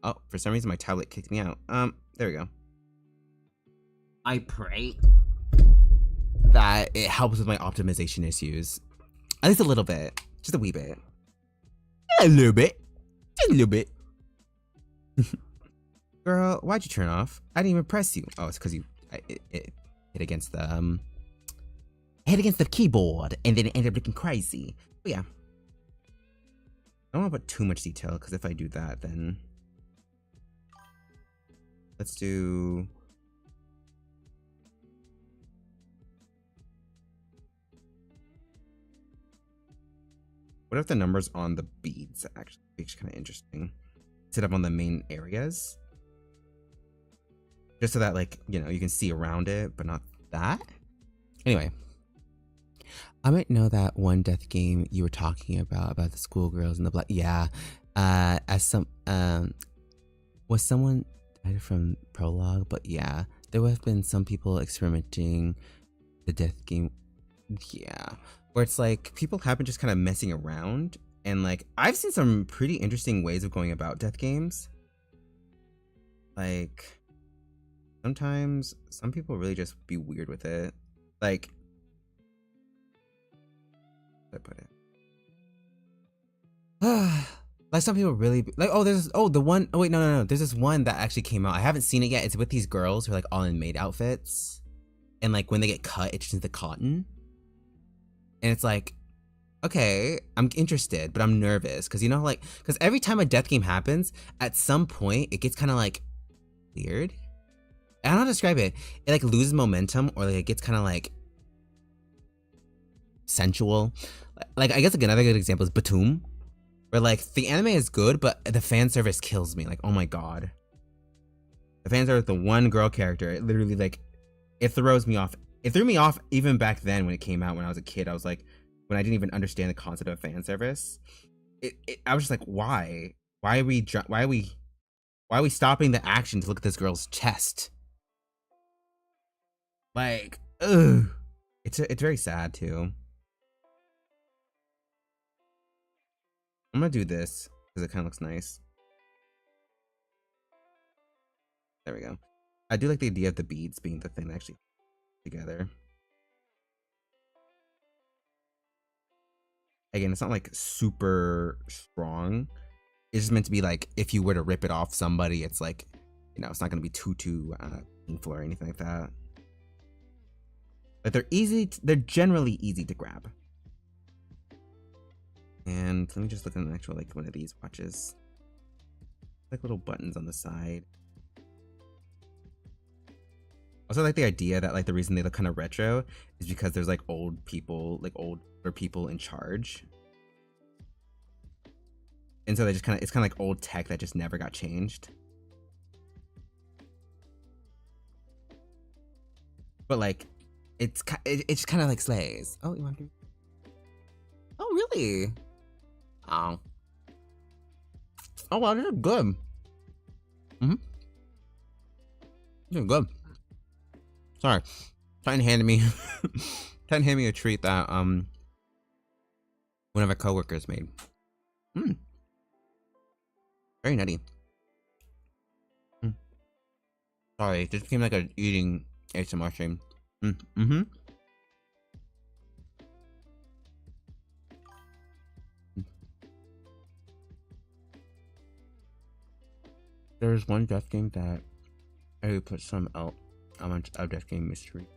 Oh, for some reason my tablet kicked me out. There we go. I pray that it helps with my optimization issues. At least a little bit. Just a wee bit. A little bit. Just a little bit. Girl, why'd you turn off? I didn't even press you. Oh, it's because it hit against the keyboard and then it ended up looking crazy. But yeah. I don't want to put too much detail because if I do that, then let's do. What if the numbers on the beads actually kind of interesting? Set up on the main areas, just so that like you know you can see around it, but not that. Anyway, I might know that one death game you were talking about the schoolgirls and the black. Yeah, as some was someone died from prologue, but yeah, there have been some people experimenting the death game. Yeah. Where it's like people have been just kind of messing around, and like I've seen some pretty interesting ways of going about death games. Like sometimes some people really just be weird with it. Like how do I put it? Like some people really like there's this one that actually came out. I haven't seen it yet. It's with these girls who are like all in maid outfits, and like when they get cut, it turns into cotton. And it's like, okay, I'm interested, but I'm nervous. Because, you know, like, because every time a death game happens, at some point, it gets kind of, like, weird. I don't know how to describe it. It, like, loses momentum, or, like, it gets kind of, like, sensual. Like, I guess, like, another good example is Batum. Where, like, the anime is good, but the fan service kills me. Like, oh my god. The fan service, the one girl character, it literally, like, it throws me off. It threw me off even back then when it came out when I was a kid. I was like, when I didn't even understand the concept of fan service. I was just like, why? Why are we stopping the action to look at this girl's chest? Like, ugh. It's very sad too. I'm gonna do this because it kind of looks nice. There we go. I do like the idea of the beads being the thing that actually together. Again, it's not like super strong. It's just meant to be like if you were to rip it off somebody, it's like, you know, it's not gonna be too painful or anything like that. But they're generally easy to grab. And let me just look at an actual like one of these watches. Like little buttons on the side. Also, like the idea that like the reason they look kind of retro is because there's like older people in charge, and so it's kind of like old tech that just never got changed. But like, it just kind of like slays. Oh, you want to? Oh, really? Oh. Oh wow, this is good. This is good. Sorry, Titan handed me a treat that one of our coworkers made. Very nutty. Sorry, it just became like a eating ASMR stream. There's one death game that I would put some elements of death game mystery.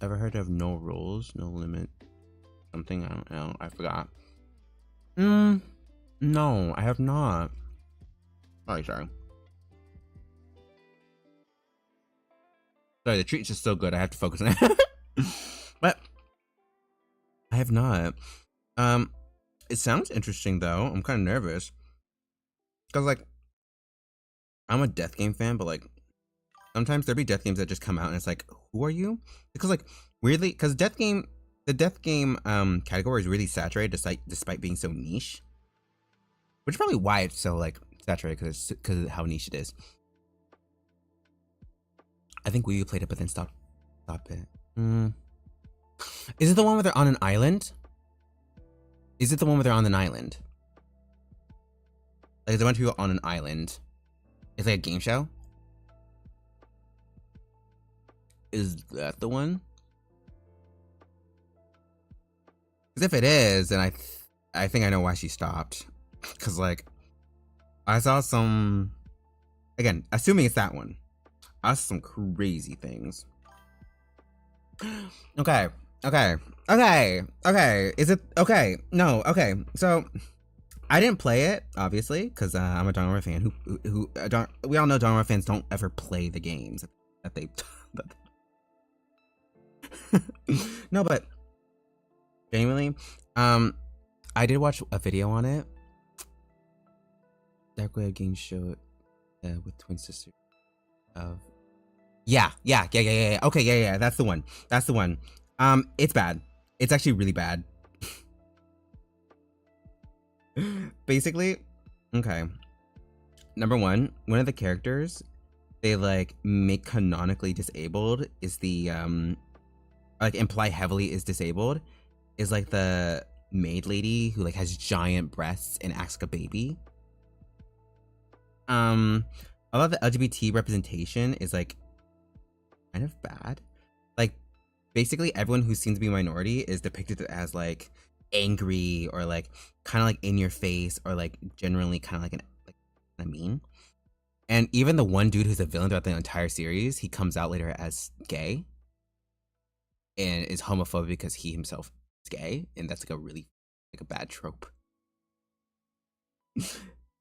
Ever heard of No Rules, No Limit? Something, I don't know, I forgot. No, I have not. Oh, sorry. Sorry, the treat's just so good, I have to focus on it. But I have not. It sounds interesting though. I'm kind of nervous. Cause like, I'm a death game fan, but like, sometimes there be death games that just come out and it's like, who are you? Because like, weirdly, because the death game category is really saturated despite being so niche. Which is probably why it's so like saturated, because of how niche it is. I think we played it, but then stop it. Is it the one where they're on an island? Is it the one where they're on an island? Like, there's a bunch of people on an island. It's like a game show. Is that the one? Because if it is, then I think I know why she stopped. Because like, I saw some, again, assuming it's that one, I saw some crazy things. Okay. Is it okay? No. Okay. So I didn't play it, obviously, because I'm a Danganronpa fan. We all know Danganronpa fans don't ever play the games that they. No, but genuinely, I did watch a video on it. Dark Web Game Show with twin sisters of. Yeah. Okay, yeah. That's the one. It's bad. It's actually really bad. Basically, okay. Number one of the characters they like make canonically disabled is the like imply heavily is disabled is like the maid lady who like has giant breasts and acts like a baby. A lot of the LGBT representation is like kind of bad. Like basically everyone who seems to be a minority is depicted as like angry or like kind of like in your face or like generally kind of like kind of mean. And even the one dude who's a villain throughout the entire series, he comes out later as gay and is homophobic because he himself is gay, and that's like a really like a bad trope.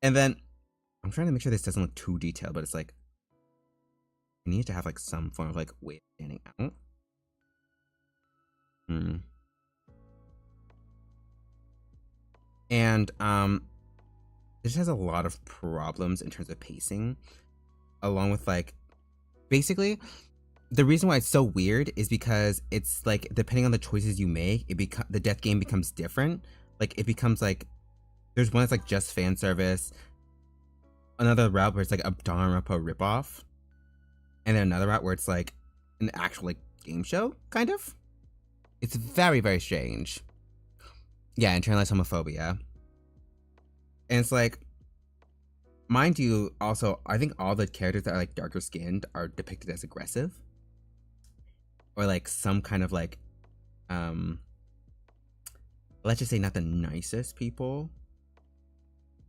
And then I'm trying to make sure this doesn't look too detailed, but it's like you need to have like some form of like way of standing out. And this has a lot of problems in terms of pacing, along with like basically the reason why it's so weird is because it's like depending on the choices you make, the death game becomes different. Like it becomes like there's one that's like just fan service, another route where it's like a Danganronpa ripoff, and then another route where it's like an actual like game show kind of. It's very, very strange. Yeah, internalized homophobia. And it's like, mind you, also, I think all the characters that are like darker skinned are depicted as aggressive. Or like some kind of like, let's just say not the nicest people.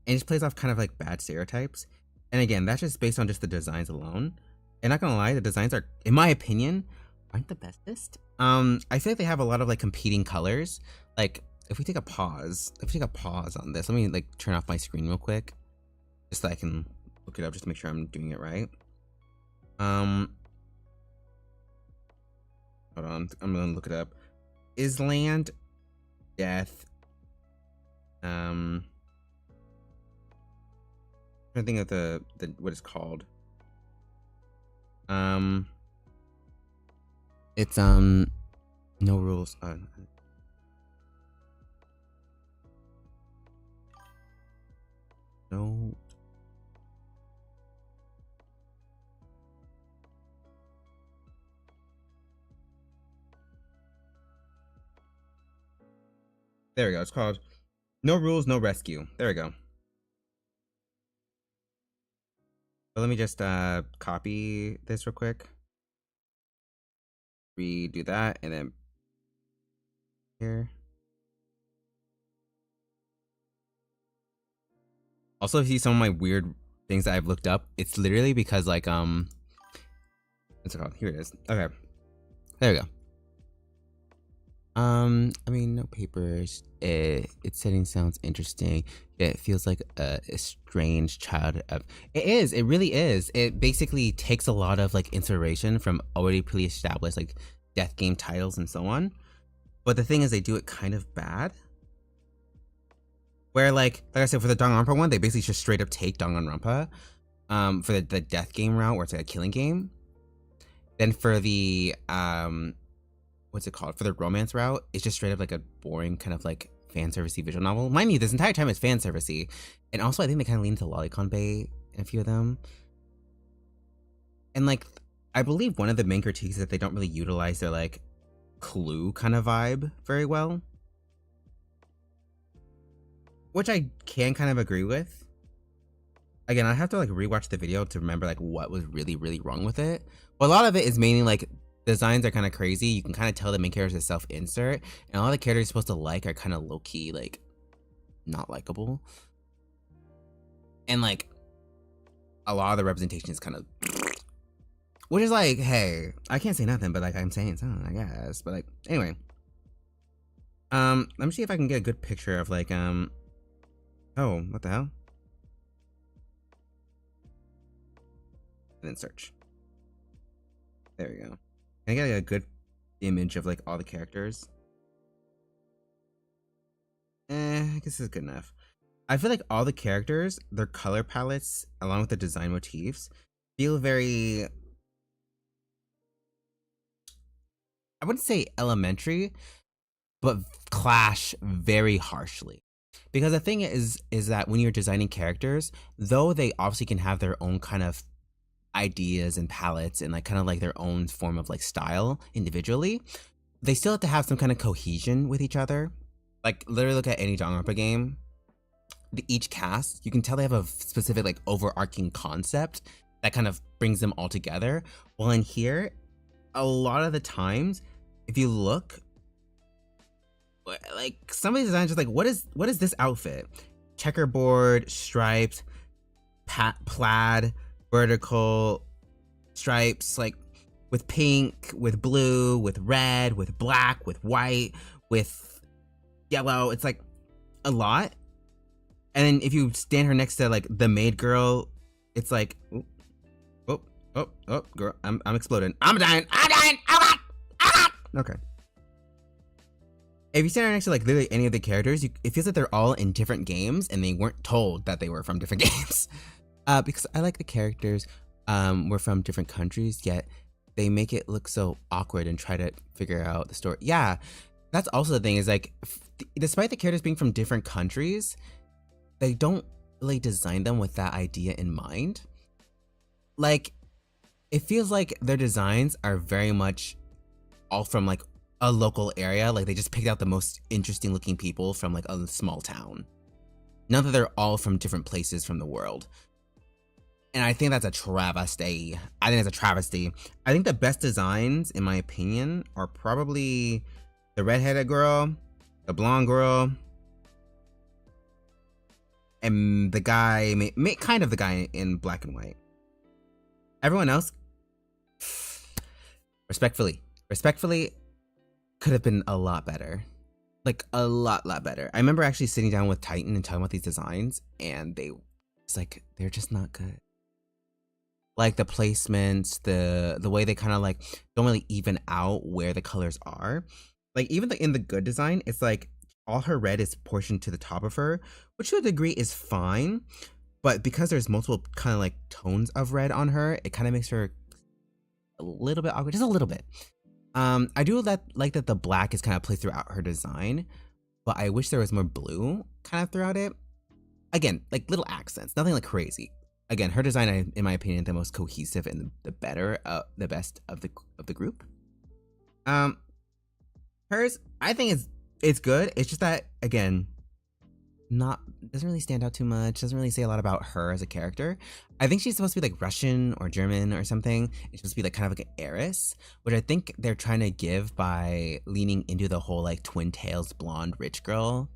And it just plays off kind of like bad stereotypes. And again, that's just based on just the designs alone. And not gonna lie, the designs are, in my opinion, aren't the bestest. I feel like they have a lot of like competing colors. Like if we take a pause on this, let me like turn off my screen real quick, just so I can look it up, just to make sure I'm doing it right. Hold on, I'm gonna look it up. Island Death. I'm trying to think of the what it's called. It's No Rules. No. There we go. It's called No Rules, No Rescue. There we go. But let me just copy this real quick. Redo that, and then here. Also, if you see some of my weird things that I've looked up, it's literally because like what's it called? Here it is. Okay. There we go. I mean, no papers. Its setting sounds interesting. It feels like a strange child of. It is. It really is. It basically takes a lot of like inspiration from already pretty established like death game titles and so on. But the thing is, they do it kind of bad. Where like I said, for the Danganronpa one, they basically just straight up take Danganronpa. For the death game route, where it's like a killing game. Then for the what's it called? For the romance route, it's just straight up like a boring kind of like fan servicey visual novel. Mind you, this entire time it's fan servicey, and also I think they kind of lean into Lolicon Bay in a few of them. And like, I believe one of the main critiques is that they don't really utilize their like clue kind of vibe very well, which I can kind of agree with. Again, I have to like rewatch the video to remember like what was really, really wrong with it. But a lot of it is mainly like designs are kind of crazy. You can kind of tell the main character is self-insert, and a lot of the characters you're supposed to like are kind of low-key like not likable. And like a lot of the representation is kind of, which is like, hey, I can't say nothing, but like I'm saying something, I guess. But like anyway, let me see if I can get a good picture of like oh, what the hell? And then search. There we go. Can I get a good image of like all the characters? I guess this is good enough. I feel like all the characters, their color palettes, along with the design motifs, feel very, I wouldn't say elementary, but clash very harshly. Because the thing is that when you're designing characters, though they obviously can have their own kind of ideas and palettes and like kind of like their own form of like style individually, they still have to have some kind of cohesion with each other. Like literally look at any Danganronpa game. Each cast, you can tell they have a specific like overarching concept that kind of brings them all together. Well, in here, a lot of the times, if you look, like some of these designs, just like what is this outfit? Checkerboard, striped, plaid, vertical stripes, like with pink, with blue, with red, with black, with white, with yellow. It's like a lot. And then if you stand her next to like the maid girl, it's like, oh, girl, I'm exploding. I'm dying. Oh God. Okay. If you stand her next to like literally any of the characters, it feels like they're all in different games and they weren't told that they were from different games. Because I like the characters were from different countries, yet they make it look so awkward and try to figure out the story. Yeah, that's also the thing is like, despite the characters being from different countries, they don't really design them with that idea in mind. Like, it feels like their designs are very much all from like a local area. Like they just picked out the most interesting looking people from like a small town. Not that they're all from different places from the world. And I think that's a travesty. I think the best designs, in my opinion, are probably the redheaded girl, the blonde girl, and the guy, kind of the guy in black and white. Everyone else, respectfully, could have been a lot better. Like, a lot better. I remember actually sitting down with Titan and talking about these designs, and it's like, they're just not good. Like, the placements, the way they kind of, like, don't really even out where the colors are. Like, even in the good design, it's like, all her red is portioned to the top of her, which to a degree is fine, but because there's multiple kind of like tones of red on her, it kind of makes her a little bit awkward, just a little bit. I do like that the black is kind of placed throughout her design, but I wish there was more blue kind of throughout it. Again, like little accents, nothing like crazy. Again, her design, in my opinion, the most cohesive and the best of the group. Hers, I think, is it's good. It's just that, again, not doesn't really stand out too much. Doesn't really say a lot about her as a character. I think she's supposed to be like Russian or German or something. She's supposed to be like kind of like an heiress, which I think they're trying to give by leaning into the whole like twin tails blonde rich girl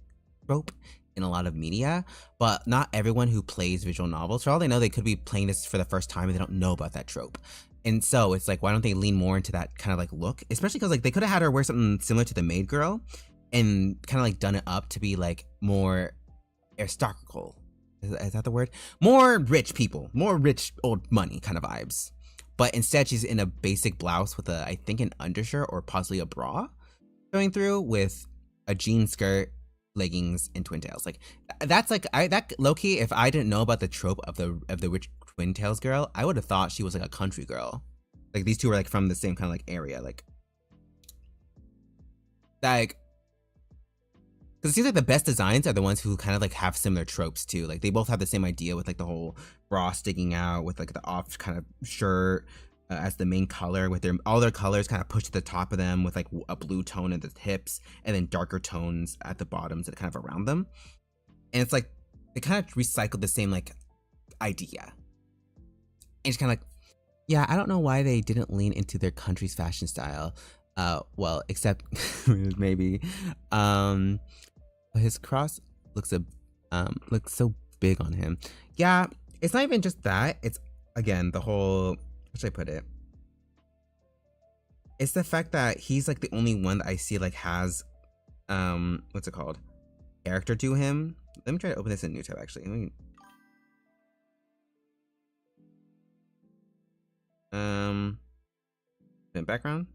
trope in a lot of media. But not everyone who plays visual novels, for all they know, they could be playing this for the first time and they don't know about that trope. And so it's like, why don't they lean more into that kind of like look? Especially because like they could have had her wear something similar to the maid girl and kind of like done it up to be like more aristocratical. Is that the word? More rich people, more rich old money kind of vibes. But instead she's in a basic blouse with I think an undershirt or possibly a bra going through with a jean skirt, leggings, and twin tails. Like that's like that low-key, if I didn't know about the trope of the rich twin tails girl, I would have thought she was like a country girl. Like these two were like from the same kind of like area. Like because it seems like the best designs are the ones who kind of like have similar tropes too. Like they both have the same idea with like the whole bra sticking out with like the off kind of shirt as the main color, with all their colors kind of pushed to the top of them with like a blue tone at the hips and then darker tones at the bottoms that kind of around them. And it's like they kind of recycled the same like idea. And it's kind of like, yeah, I don't know why they didn't lean into their country's fashion style. Well, except maybe his cross looks so big on him. Yeah, it's not even just that. It's again the whole, how should I put it? It's the fact that he's like the only one that I see like has what's it called? Character to him. Let me try to open this in a new tab actually. Background.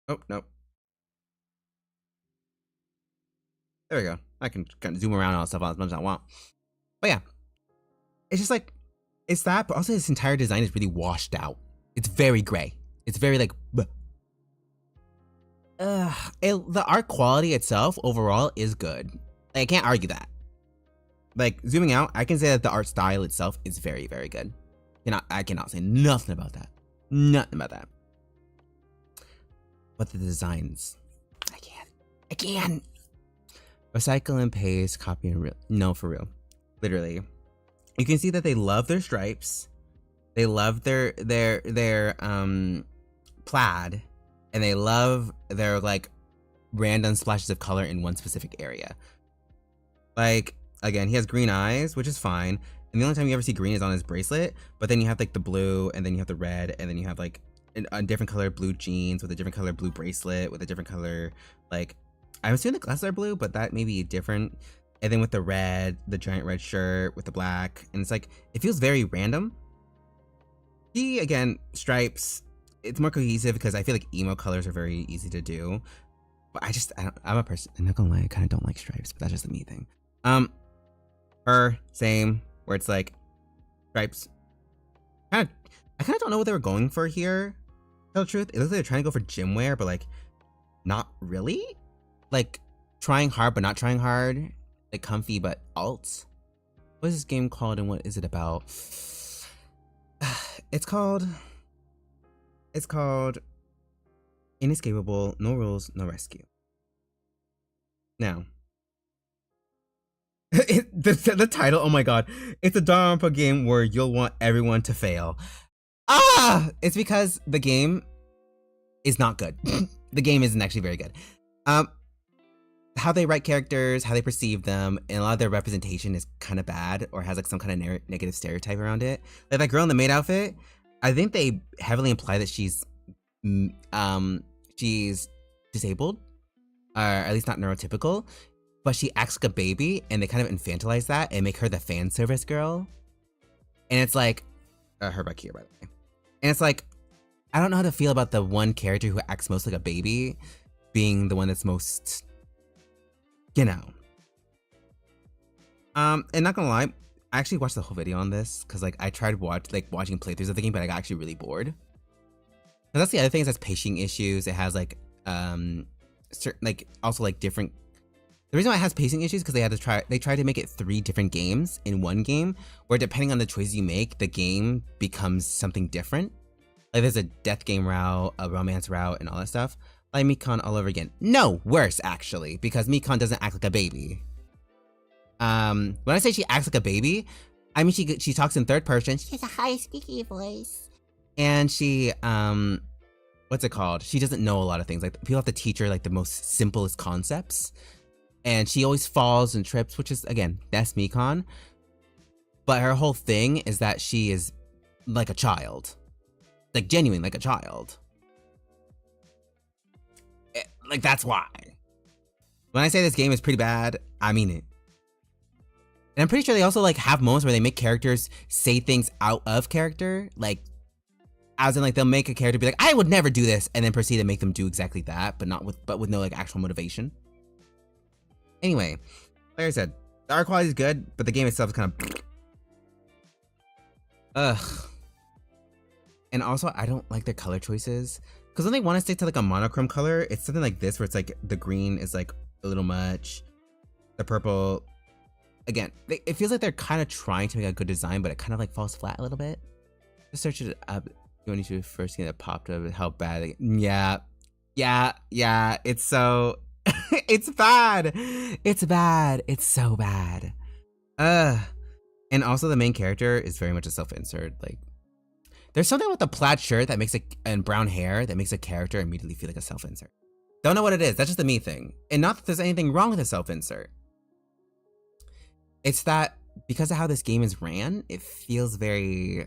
Oh, no. There we go. I can kind of zoom around on stuff as much as I want. But yeah, it's just like, it's that, but also this entire design is really washed out. It's very gray. It's very like, the art quality itself overall is good. Like, I can't argue that. Like, zooming out, I can say that the art style itself is very, very good. I cannot say nothing about that. Nothing about that. But the designs, I can't. Recycle and paste, copy and real. No, for real. Literally. You can see that they love their stripes. They love their plaid. And they love their like random splashes of color in one specific area. Like, again, he has green eyes, which is fine. And the only time you ever see green is on his bracelet. But then you have like the blue, and then you have the red, and then you have like a different color blue jeans with a different color blue bracelet with a different color, like, I'm assuming the glasses are blue, but that may be different. And then with the red, the giant red shirt with the black, and it's like, it feels very random. He, again, stripes, it's more cohesive because I feel like emo colors are very easy to do. But I'm a person, I'm not gonna lie, I kind of don't like stripes, but that's just a me thing. Her, same, where it's like, stripes. I kind of don't know what they were going for here. To tell the truth, it looks like they're trying to go for gym wear, but like, not really. Like, trying hard, but not trying hard. Like, comfy, but alt. What is this game called, and what is it about? It's called Inescapable, No Rules, No Rescue. Now, the title, oh my god. It's a Danganronpa game where you'll want everyone to fail. It's because the game is not good. The game isn't actually very good. How they write characters, how they perceive them, and a lot of their representation is kind of bad, or has like some kind of negative stereotype around it. Like that girl in the maid outfit, I think they heavily imply that she's disabled, or at least not neurotypical, but she acts like a baby, and they kind of infantilize that and make her the fan service girl. And it's like, her back here, by the way. And it's like, I don't know how to feel about the one character who acts most like a baby being the one that's most, you know. And not gonna lie, I actually watched the whole video on this because like I tried watching playthroughs of the game, but I got actually really bored. And that's the other thing, is it has pacing issues. It has like certain, like, also like different The reason why it has pacing issues because they tried to make it 3 different games in one game, where depending on the choices you make, the game becomes something different. Like there's a death game route, a romance route, and all that stuff. Like Mikan all over again. No, worse actually, because Mikan doesn't act like a baby. When I say she acts like a baby, I mean she talks in third person. She has a high squeaky voice, and she what's it called? She doesn't know a lot of things. Like people have to teach her like the most simplest concepts. And she always falls and trips, which is, again, that's Mikan. But her whole thing is that she is like a child. Like, genuine, like a child. Like, that's why. When I say this game is pretty bad, I mean it. And I'm pretty sure they also, like, have moments where they make characters say things out of character. Like, as in, like, they'll make a character be like, I would never do this, and then proceed to make them do exactly that, but with no, like, actual motivation. Anyway, like I said, the art quality is good, but the game itself is kind of ugh. And also, I don't like their color choices. Because when they want to stick to like a monochrome color, it's something like this, where it's like the green is like a little much. The purple, again, it feels like they're kind of trying to make a good design, but it kind of like falls flat a little bit. Just search it up. You only should first thing that popped up how bad. Yeah. It's so. It's bad. It's bad. It's so bad. And also the main character is very much a self-insert. Like, there's something with the plaid shirt that makes it and brown hair that makes a character immediately feel like a self-insert. Don't know what it is. That's just the me thing. And not that there's anything wrong with a self-insert. It's that because of how this game is ran, it feels very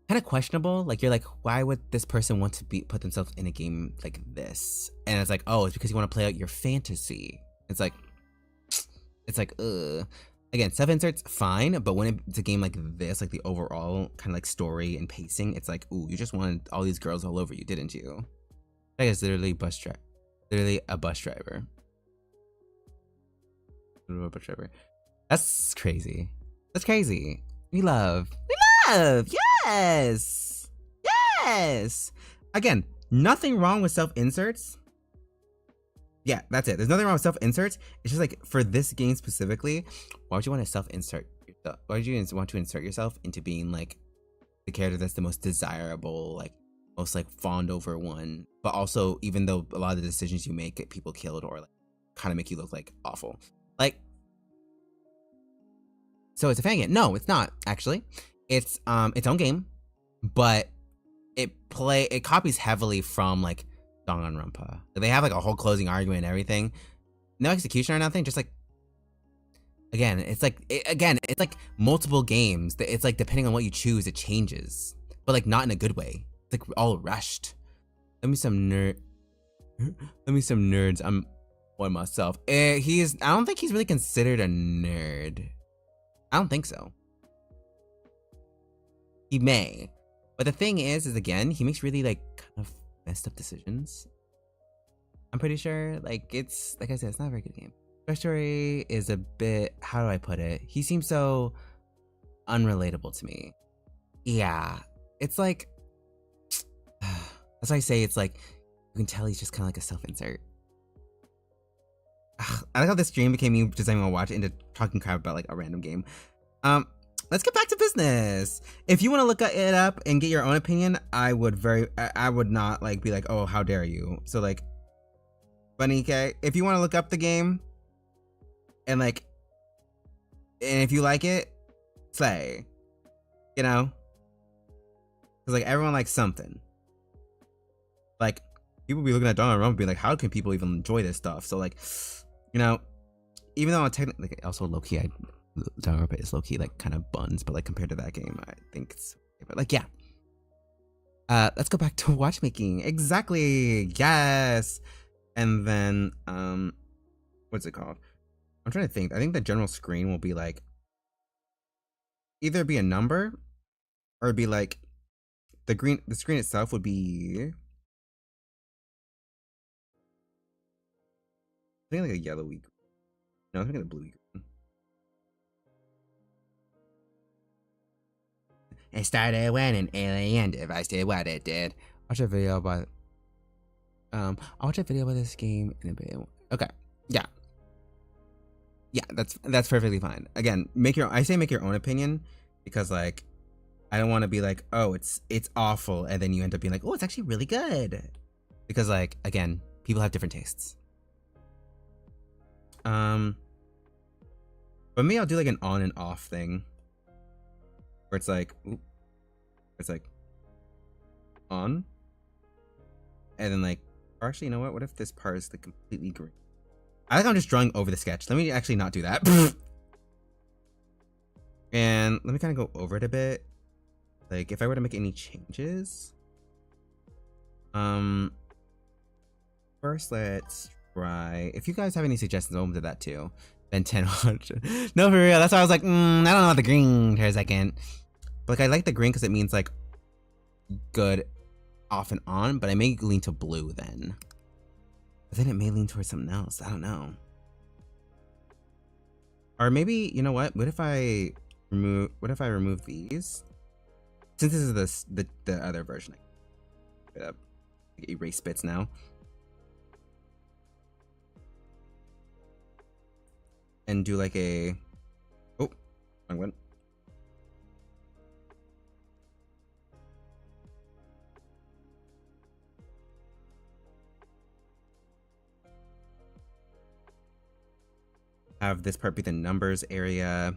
kind of questionable. Like, you're like, why would this person want to put themselves in a game like this? And it's like, oh, it's because you want to play out your fantasy. It's like, ugh. Again, self-insert's fine, but when it's a game like this, like the overall kind of like story and pacing, it's like, ooh, you just wanted all these girls all over you, didn't you? That guy's literally a bus driver. That's crazy. That's crazy. We love. Yes. Again, nothing wrong with self-inserts. Yeah, that's it. There's nothing wrong with self-inserts. It's just like, for this game specifically, why would you want to self-insert yourself? Why would you want to insert yourself into being like the character that's the most desirable, like most like fawned over one, but also, even though a lot of the decisions you make get people killed or like kind of make you look like awful. Like, so it's a fan game. No, it's not actually. It's its own game, but it copies heavily from like Danganronpa. They have like a whole closing argument and everything. No execution or nothing, just like, again, it's like multiple games. It's like, depending on what you choose, it changes, but like not in a good way. It's like all rushed. Let me some nerds. I'm one myself. I don't think he's really considered a nerd. I don't think so. He may. But the thing is again, he makes really like kind of messed up decisions. I'm pretty sure, like, it's, like I said, it's not a very good game. Our story is a bit, how do I put it? He seems so unrelatable to me. Yeah. It's like, that's why I say it's like, you can tell he's just kind of like a self-insert. I like how this stream became me just even want to watch it into talking crap about like a random game. Let's get back to business. If you want to look it up and get your own opinion, I would not like be like, oh, how dare you? So like, Bunny K, if you want to look up the game and like, and if you like it, slay, you know? Cause like everyone likes something. Like, people be looking at Danganronpa and be like, how can people even enjoy this stuff? So like, you know, even though I'm technically, like, also low-key, Danganronpa is low-key like kind of buns, but like compared to that game, I think it's okay. But like, yeah. Let's go back to watchmaking. Exactly. Yes. And then, what's it called? I'm trying to think. I think the general screen will be like, either be a number or it'd be like the screen itself would be, I think like a yellowy green. No, I think like a bluey green. It started when an alien device did what it did. Watch a video about I'll watch a video about this game in a bit. Okay. Yeah. Yeah, that's perfectly fine. Again, I say make your own opinion because like I don't want to be like, oh, it's awful, and then you end up being like, oh, it's actually really good. Because like again, people have different tastes. But me, I'll do like an on and off thing. Where it's like on. And then like, or actually, you know what? What if this part is like completely green? I think I'm just drawing over the sketch. Let me actually not do that. And let me kind of go over it a bit. Like if I were to make any changes. First let's try, if you guys have any suggestions, I'm open to that too. Ben 10 watch. No, for real. That's why I was like, I don't know about the green for a second. But like I like the green because it means like good off and on, but I may lean to blue then. But then it may lean towards something else. I don't know. Or maybe, you know what? What if I remove these? Since this is the other version. Erase bits now. And do like a, oh, wrong one. Have this part be the numbers area.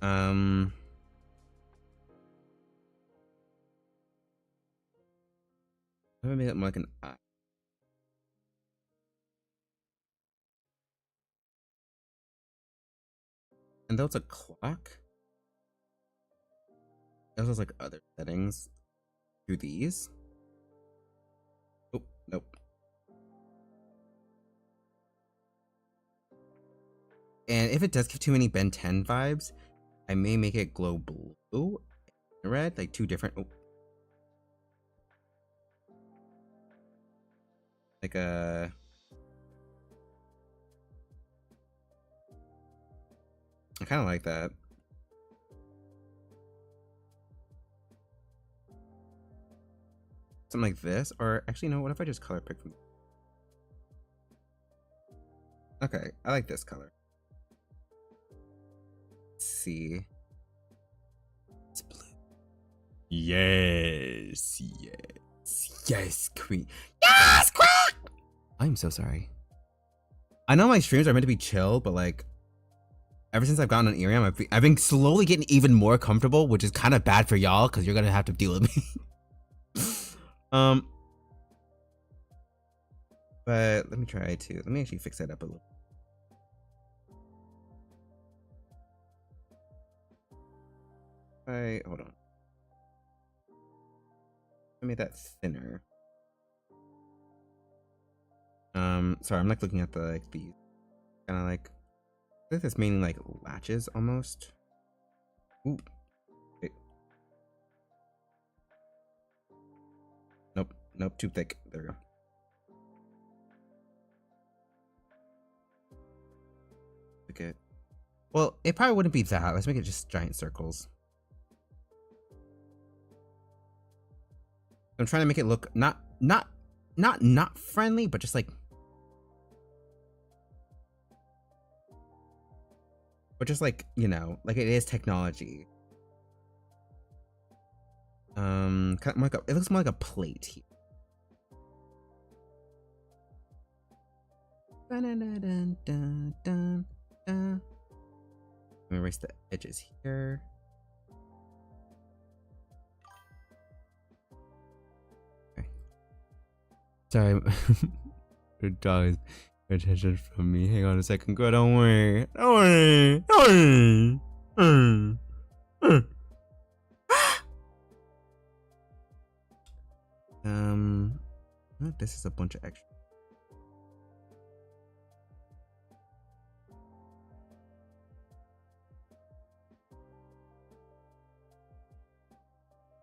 I'm gonna make it more like an I. And though it's a clock, there's also like other settings. Do these. Oh, nope. And if it does give too many Ben 10 vibes, I may make it glow blue and red, like two different. Oh. Like a. I kind of like that. Something like this, or actually, no. What if I just color pick from? Okay, I like this color. Let's see. It's blue. Yes, queen. Yes, queen. I'm so sorry. I know my streams are meant to be chill, but like, ever since I've gotten on Ethereum, I've been slowly getting even more comfortable, which is kind of bad for y'all because you're gonna have to deal with me. But let me actually fix that up a little. Hold on. I made that thinner. Sorry, I'm like looking at the these kind of like. I think this meaning like latches almost. Ooh. Wait. Nope, too thick. There we go. Okay. Well, it probably wouldn't be that. Let's make it just giant circles. I'm trying to make it look not friendly, but just like, you know, like it is technology. Kind of more like it looks more like a plate here. Let me erase the edges here. Okay. Sorry, your dog is attention from me. Hang on a second. Go. Don't worry. This is a bunch of extra.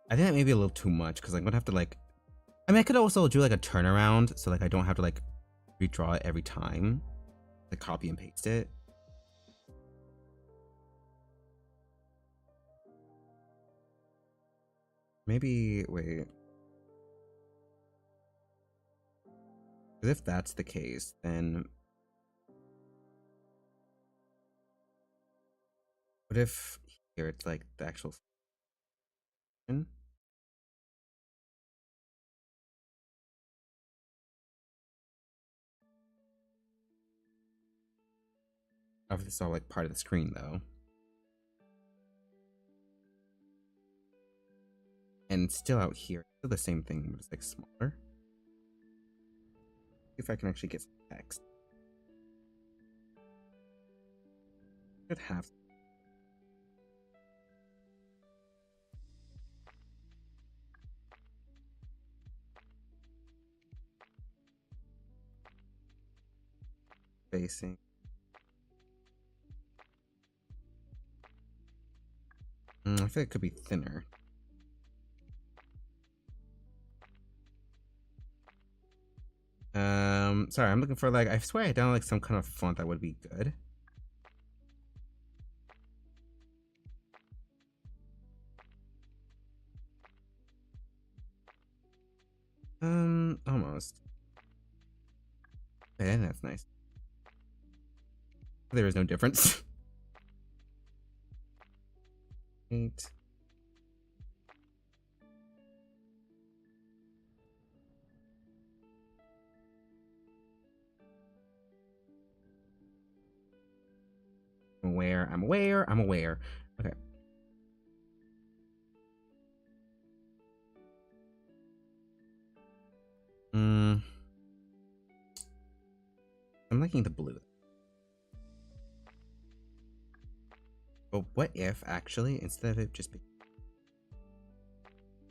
I think that may be a little too much because I'm gonna have to like. I mean, I could also do like a turnaround so like I don't have to like redraw it every time, like copy and paste it. Maybe wait. Because if that's the case, then what if here it's like the actual skin? Obviously, it's all like part of the screen though. And still out here, still the same thing, but it's like smaller. See if I can actually get some text. Should have. Spacing. I feel like it could be thinner. Sorry, I'm looking for like, I swear I downloaded like some kind of font that would be good. Almost. Okay, that's nice. There is no difference. 8. I'm aware. Okay. I'm liking the blue. But what if actually, instead of it just be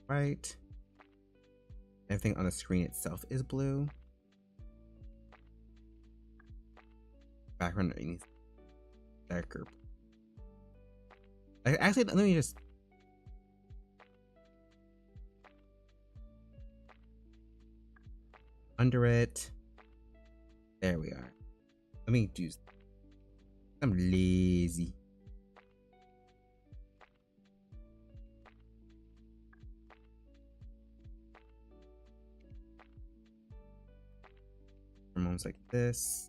right, everything on the screen itself is blue? Background needs darker. Actually, let me just. Under it. There we are. Let me do. I'm lazy. For moments like this.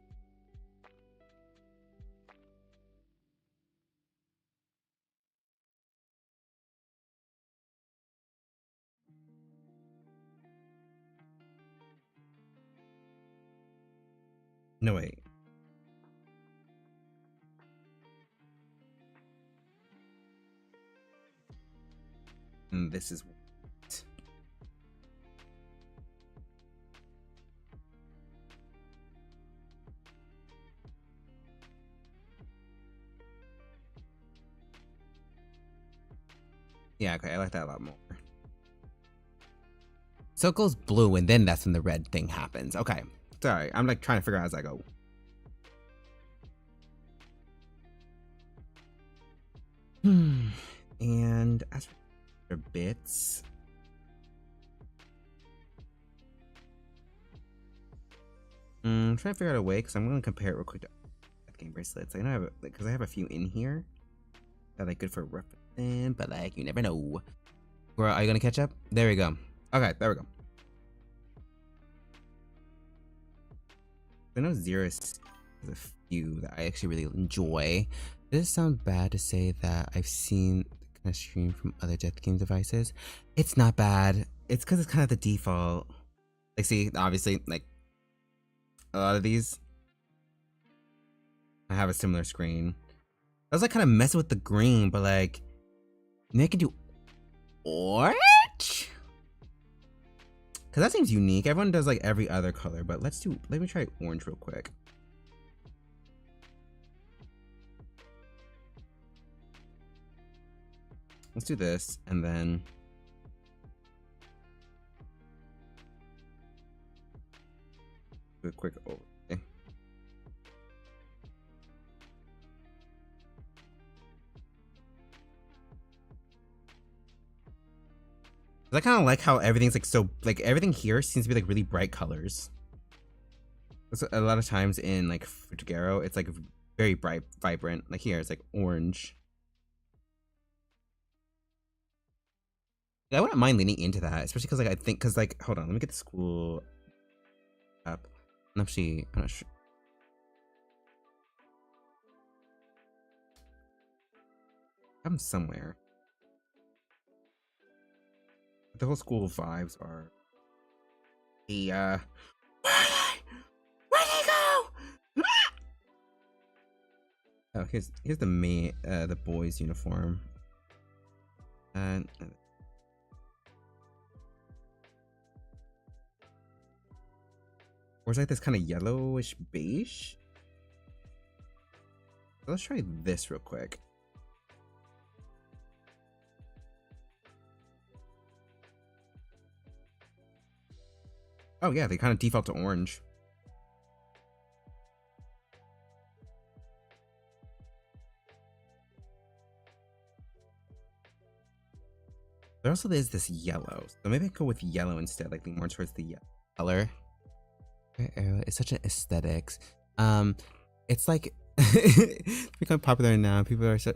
No, wait. And this is what? Yeah, okay, I like that a lot more. So it goes blue, and then that's when the red thing happens. Okay. Sorry, I'm like trying to figure out as I go. And as for bits, I'm trying to figure out a way because I'm going to compare it real quick to game bracelets. I know I have because I have a few in here that are like good for referencing, but like you never know. Girl, are you gonna catch up? There we go. Okay, there we go. I know Xeris has a few that I actually really enjoy. Does it sound bad to say that I've seen kind of stream from other Death Game devices? It's not bad. It's because it's kind of the default. Like, see, obviously, like a lot of these, I have a similar screen. I was like kind of messing with the green, but like, maybe I can do orange? Because that seems unique. Everyone does like every other color, but let me try orange real quick. Let's do this, and then do a quick overlay. I kind of like how everything's like so, like everything here seems to be like really bright colors. That's a lot of times in like Futagero, it's like very bright, vibrant. Like here, it's like orange. I wouldn't mind leaning into that, especially because like I think, because like, hold on, let me get the school up. I'm not sure. I'm somewhere. The whole school vibes are the where'd they go? Oh, here's the boys' uniform. And or is like this kind of yellowish beige? Let's try this real quick. Oh yeah, they kind of default to orange. There also is this yellow, so maybe I go with yellow instead, like more towards the yellow color. It's such an aesthetics. It's like it's become popular now. People are so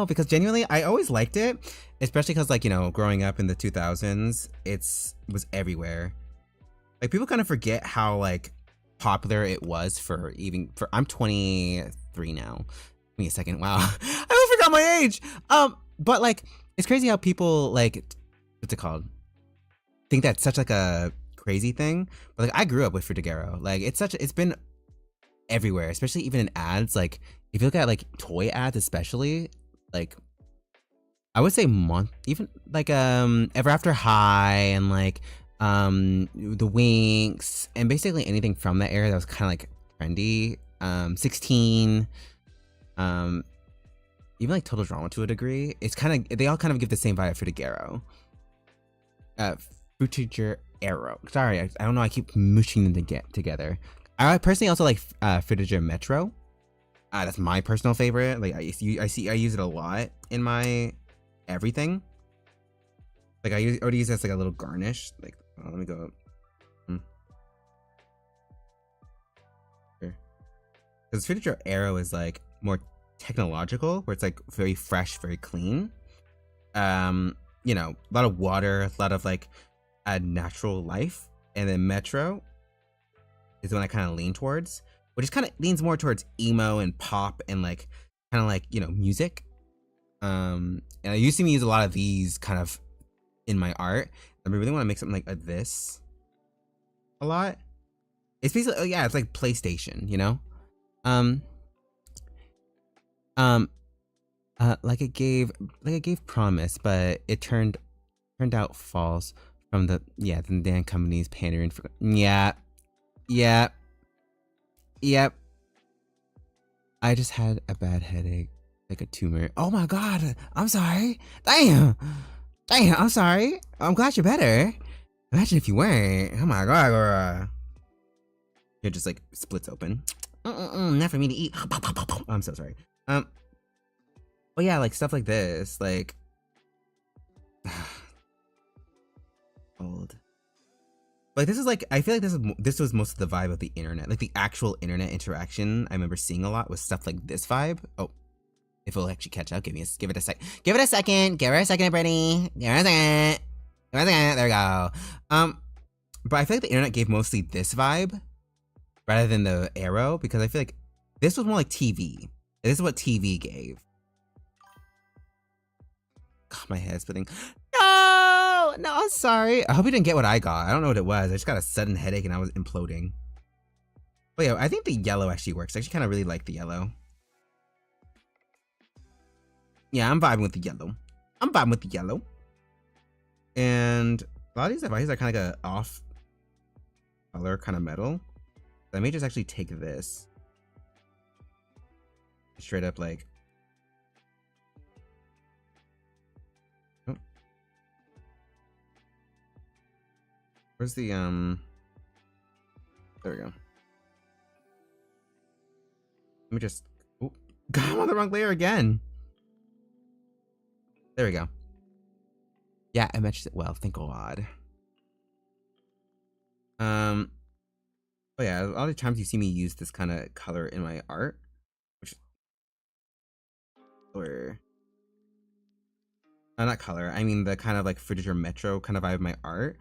because genuinely I always liked it, especially because like growing up in the 2000s, was everywhere. Like people kind of forget how like popular it was for I'm 23 now. Give me a second. Wow, I almost forgot my age. But like it's crazy how people like what's it called? Think that's such like a crazy thing. But like I grew up with Frutagero. Like it's been everywhere, especially even in ads. Like if you look at like toy ads, especially like I would say even like Ever After High and like the Winx and basically anything from that era that was kind of like trendy. 16, even like Total Drama to a degree. It's kind of they all kind of give the same vibe for Frutagero. Frutagero. Sorry, I don't know. I keep mushing them to get together. I personally also like Frutagero Metro. That's my personal favorite. Like I use it a lot in my everything. Like I already use it as like a little garnish. Like let me go up. Because Frutagero Aero is like more technological, where it's like very fresh, very clean. A lot of water, a lot of like natural life. And then Metro is the one I kind of lean towards, which is kind of leans more towards emo and pop and like kind of like music. And I used to use a lot of these kind of in my art. I really want to make something like this a lot. It's basically it's like PlayStation, like it gave promise, but it turned out false from the Dan company's pandering for yep. I just had a bad headache, like a tumor. Oh my god, I'm sorry. Damn, I'm sorry. I'm glad you're better. Imagine if you weren't. Oh my god, girl. It just like splits open. Not for me to eat. I'm so sorry. But yeah, like stuff like this, like old. Like this is like I feel like this was most of the vibe of the internet, like the actual internet interaction. I remember seeing a lot was stuff like this vibe. Oh, if it'll actually catch up, give it a sec. Give it a second, Brittany. Give it a second. There we go. But I feel like the internet gave mostly this vibe rather than the arrow, because I feel like this was more like TV. This is what TV gave. God, my head's spinning. No, I'm sorry. I hope you didn't get what I got. I don't know what it was. I just got a sudden headache and I was imploding. But yeah, I think the yellow actually works. I actually kind of really like the yellow. Yeah, I'm vibing with the yellow. And a lot of these devices are kind of like a off color kind of metal. So I may just actually take this. Straight up like. Oh. Where's the there we go. Let me just oh god, I'm on the wrong layer again. There we go. Yeah, I matched it well, thank God. Oh yeah, a lot of times you see me use this kind of color in my art, which or not color, I mean the kind of like Frutagero Metro kind of vibe of my art.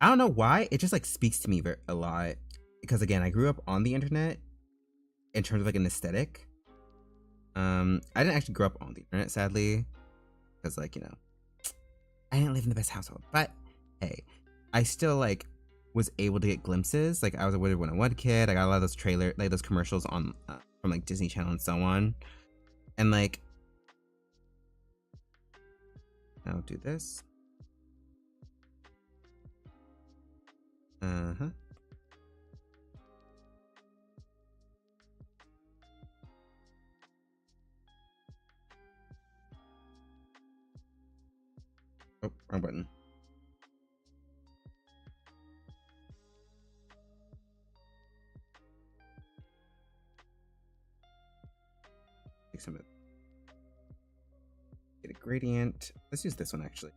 I don't know why, it just like speaks to me a lot. because again, I grew up on the internet in terms of like an aesthetic. I didn't actually grow up on the internet, sadly, because like, you know, I didn't live in the best household. But hey, I still like was able to get glimpses. Like I was a Wizard 101 kid. I got a lot of those those commercials on from like Disney Channel and so on. And like, I'll do this. Uh-huh. Oh, wrong button. Take some of it. Get a gradient. Let's use this one actually.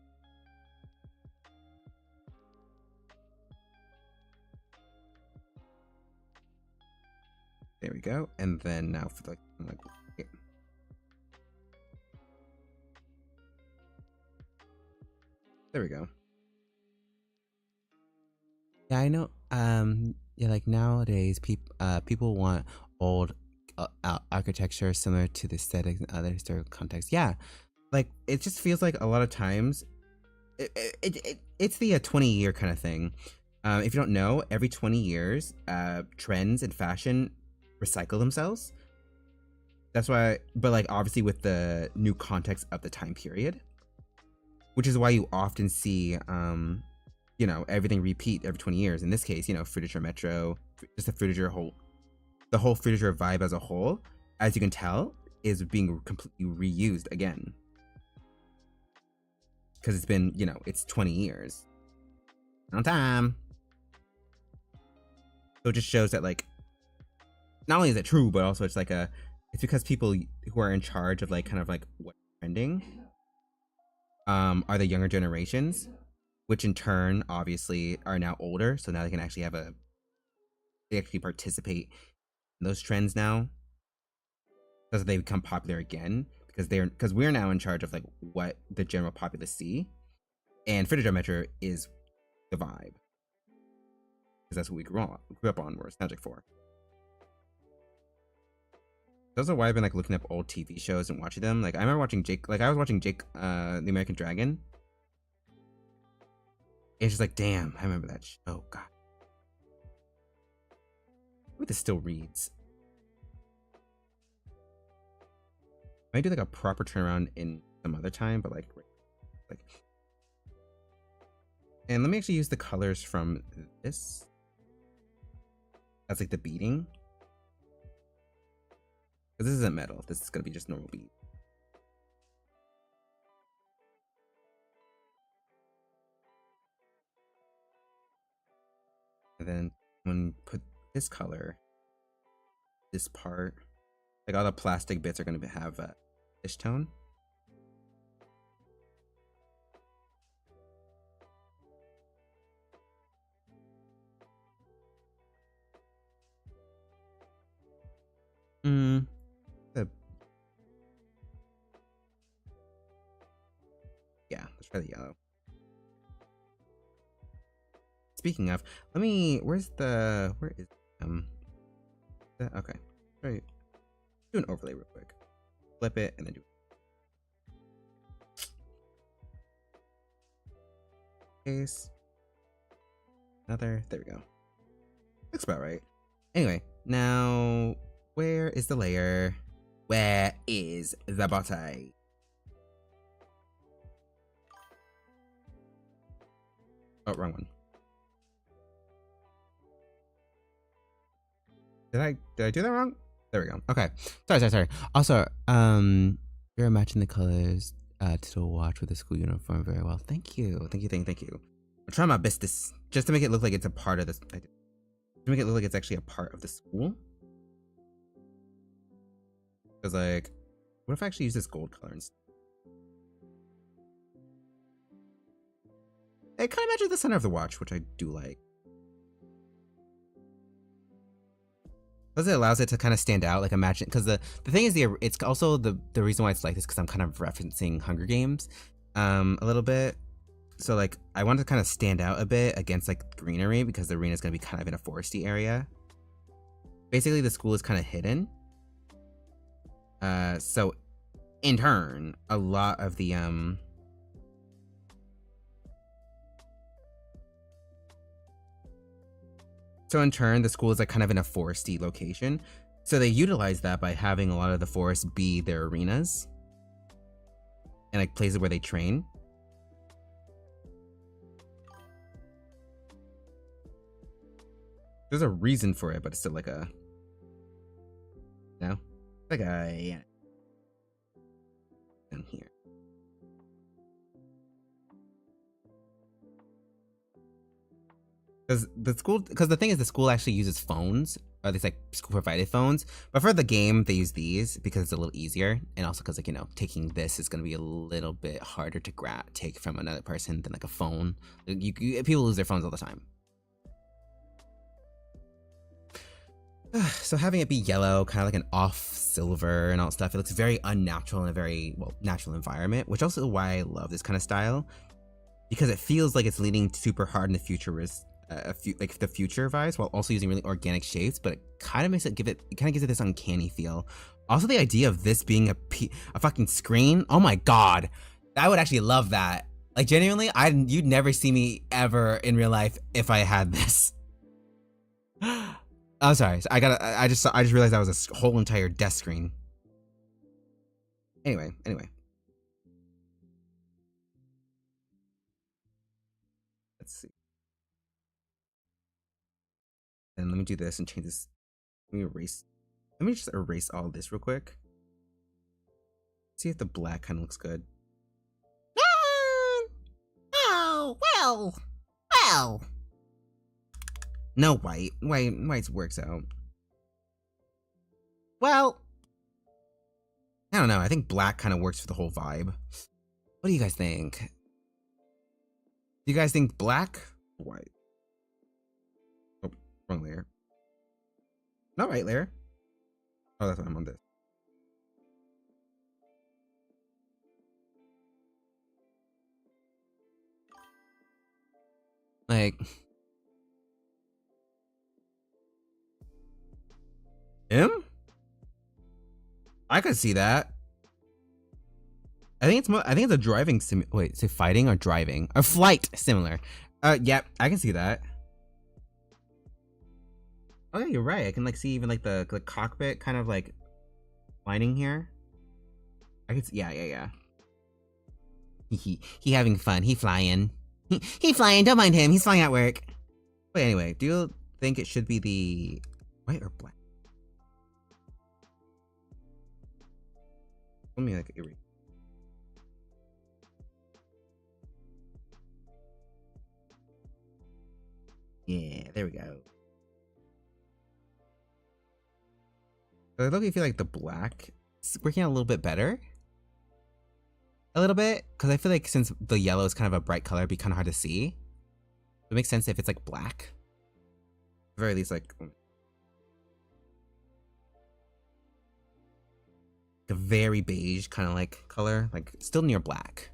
There we go. And then now for like okay. There we go. Yeah, I know. Yeah, like nowadays, people want old architecture similar to the aesthetics and other historical contexts. Yeah, like it just feels like a lot of times, it's the 20-year kind of thing. If you don't know, every 20 years, trends in fashion recycle themselves. That's why, but like obviously with the new context of the time period, which is why you often see, you know, everything repeat every 20 years. In this case, you know, Frutiger Metro, just the whole Frutiger vibe as a whole, as you can tell, is being completely reused again. Because it's been, you know, it's 20 years. On time. So it just shows that, like, not only is it true, but also it's like it's because people who are in charge of, like, kind of like what's trending are the younger generations, which in turn obviously are now older, so now they can actually they actually participate in those trends now, because they become popular again, because we're now in charge of like what the general populace see, and Frutiger Metro is the vibe, because that's what we grew up on. We're nostalgic for. That's why I've been like looking up old TV shows and watching them. Like I remember watching Jake, like I was watching Jake, the American Dragon. It's just like, damn, I remember that show. Oh god. Maybe this still reads. Might do like a proper turnaround in some other time, but like. And let me actually use the colors from this. That's like the beading. Because this isn't metal. This is gonna be just normal bead. And then when you put this color, this part, like all the plastic bits are gonna have this tone. Yeah, let's try the yellow. Speaking of, where is okay, right. Do an overlay real quick. Flip it and then do case. Another, there we go. Looks about right. Anyway, now where is the layer? Where is the body? Oh, wrong one. Did I do that wrong? There we go. Okay. Sorry. Also, you're matching the colors to the watch with the school uniform very well. Thank you. I'm trying my best just to make it look like it's a part of this. To make it look like it's actually a part of the school. Because like, what if I actually use this gold color instead? It kind of matches the center of the watch, which I do like. Because it allows it to kind of stand out, like imagine, because the thing is, it's also the reason why it's like this, because I'm kind of referencing Hunger Games a little bit. So like I want to kind of stand out a bit against like greenery because the arena is going to be kind of in a foresty area. Basically, the school is kind of hidden. So in turn, a lot of the So in turn, the school is like kind of in a foresty location. So they utilize that by having a lot of the forest be their arenas and like places where they train. There's a reason for it, but it's still like a, like a, yeah. Down here. Because the thing is, the school actually uses phones, or at least like school provided phones. But for the game, they use these because it's a little easier, and also because like taking this is gonna be a little bit harder to take from another person than like a phone. People lose their phones all the time. So having it be yellow, kind of like an off silver and all that stuff, it looks very unnatural in a very natural environment, which also why I love this kind of style, because it feels like it's leaning super hard in the futurist. Like the future vibes, while also using really organic shapes, but it kind of makes it kind of gives it this uncanny feel. Also, the idea of this being a fucking screen, oh my god, I would actually love that. Like genuinely, you'd never see me ever in real life if I had this. I'm sorry, I just realized that was a whole entire desk screen. Anyway. Let's see. And let me do this and change this. Let me just erase all this real quick. See if the black kind of looks good. Oh, well. No, white works out. Well, I don't know. I think black kind of works for the whole vibe. What do you guys think? Do you guys think black or white? Oh, wrong layer. Not right layer. Oh, that's why I'm on this. Like, him? I could see that. I think it's a driving sim. Wait, say fighting or driving? A flight similar. Yep, I can see that. Oh yeah, you're right. I can like see even like the cockpit kind of like lining here. I can see, yeah. He having fun. He flying. He flying. Don't mind him. He's flying at work. But anyway, do you think it should be the white or black? Let me like erase. Yeah, there we go. I look, I feel like the black is working out a little bit better. A little bit, because I feel like since the yellow is kind of a bright color, it'd be kind of hard to see. It makes sense if it's like black. At the very least, like a very beige kind of like color, like still near black.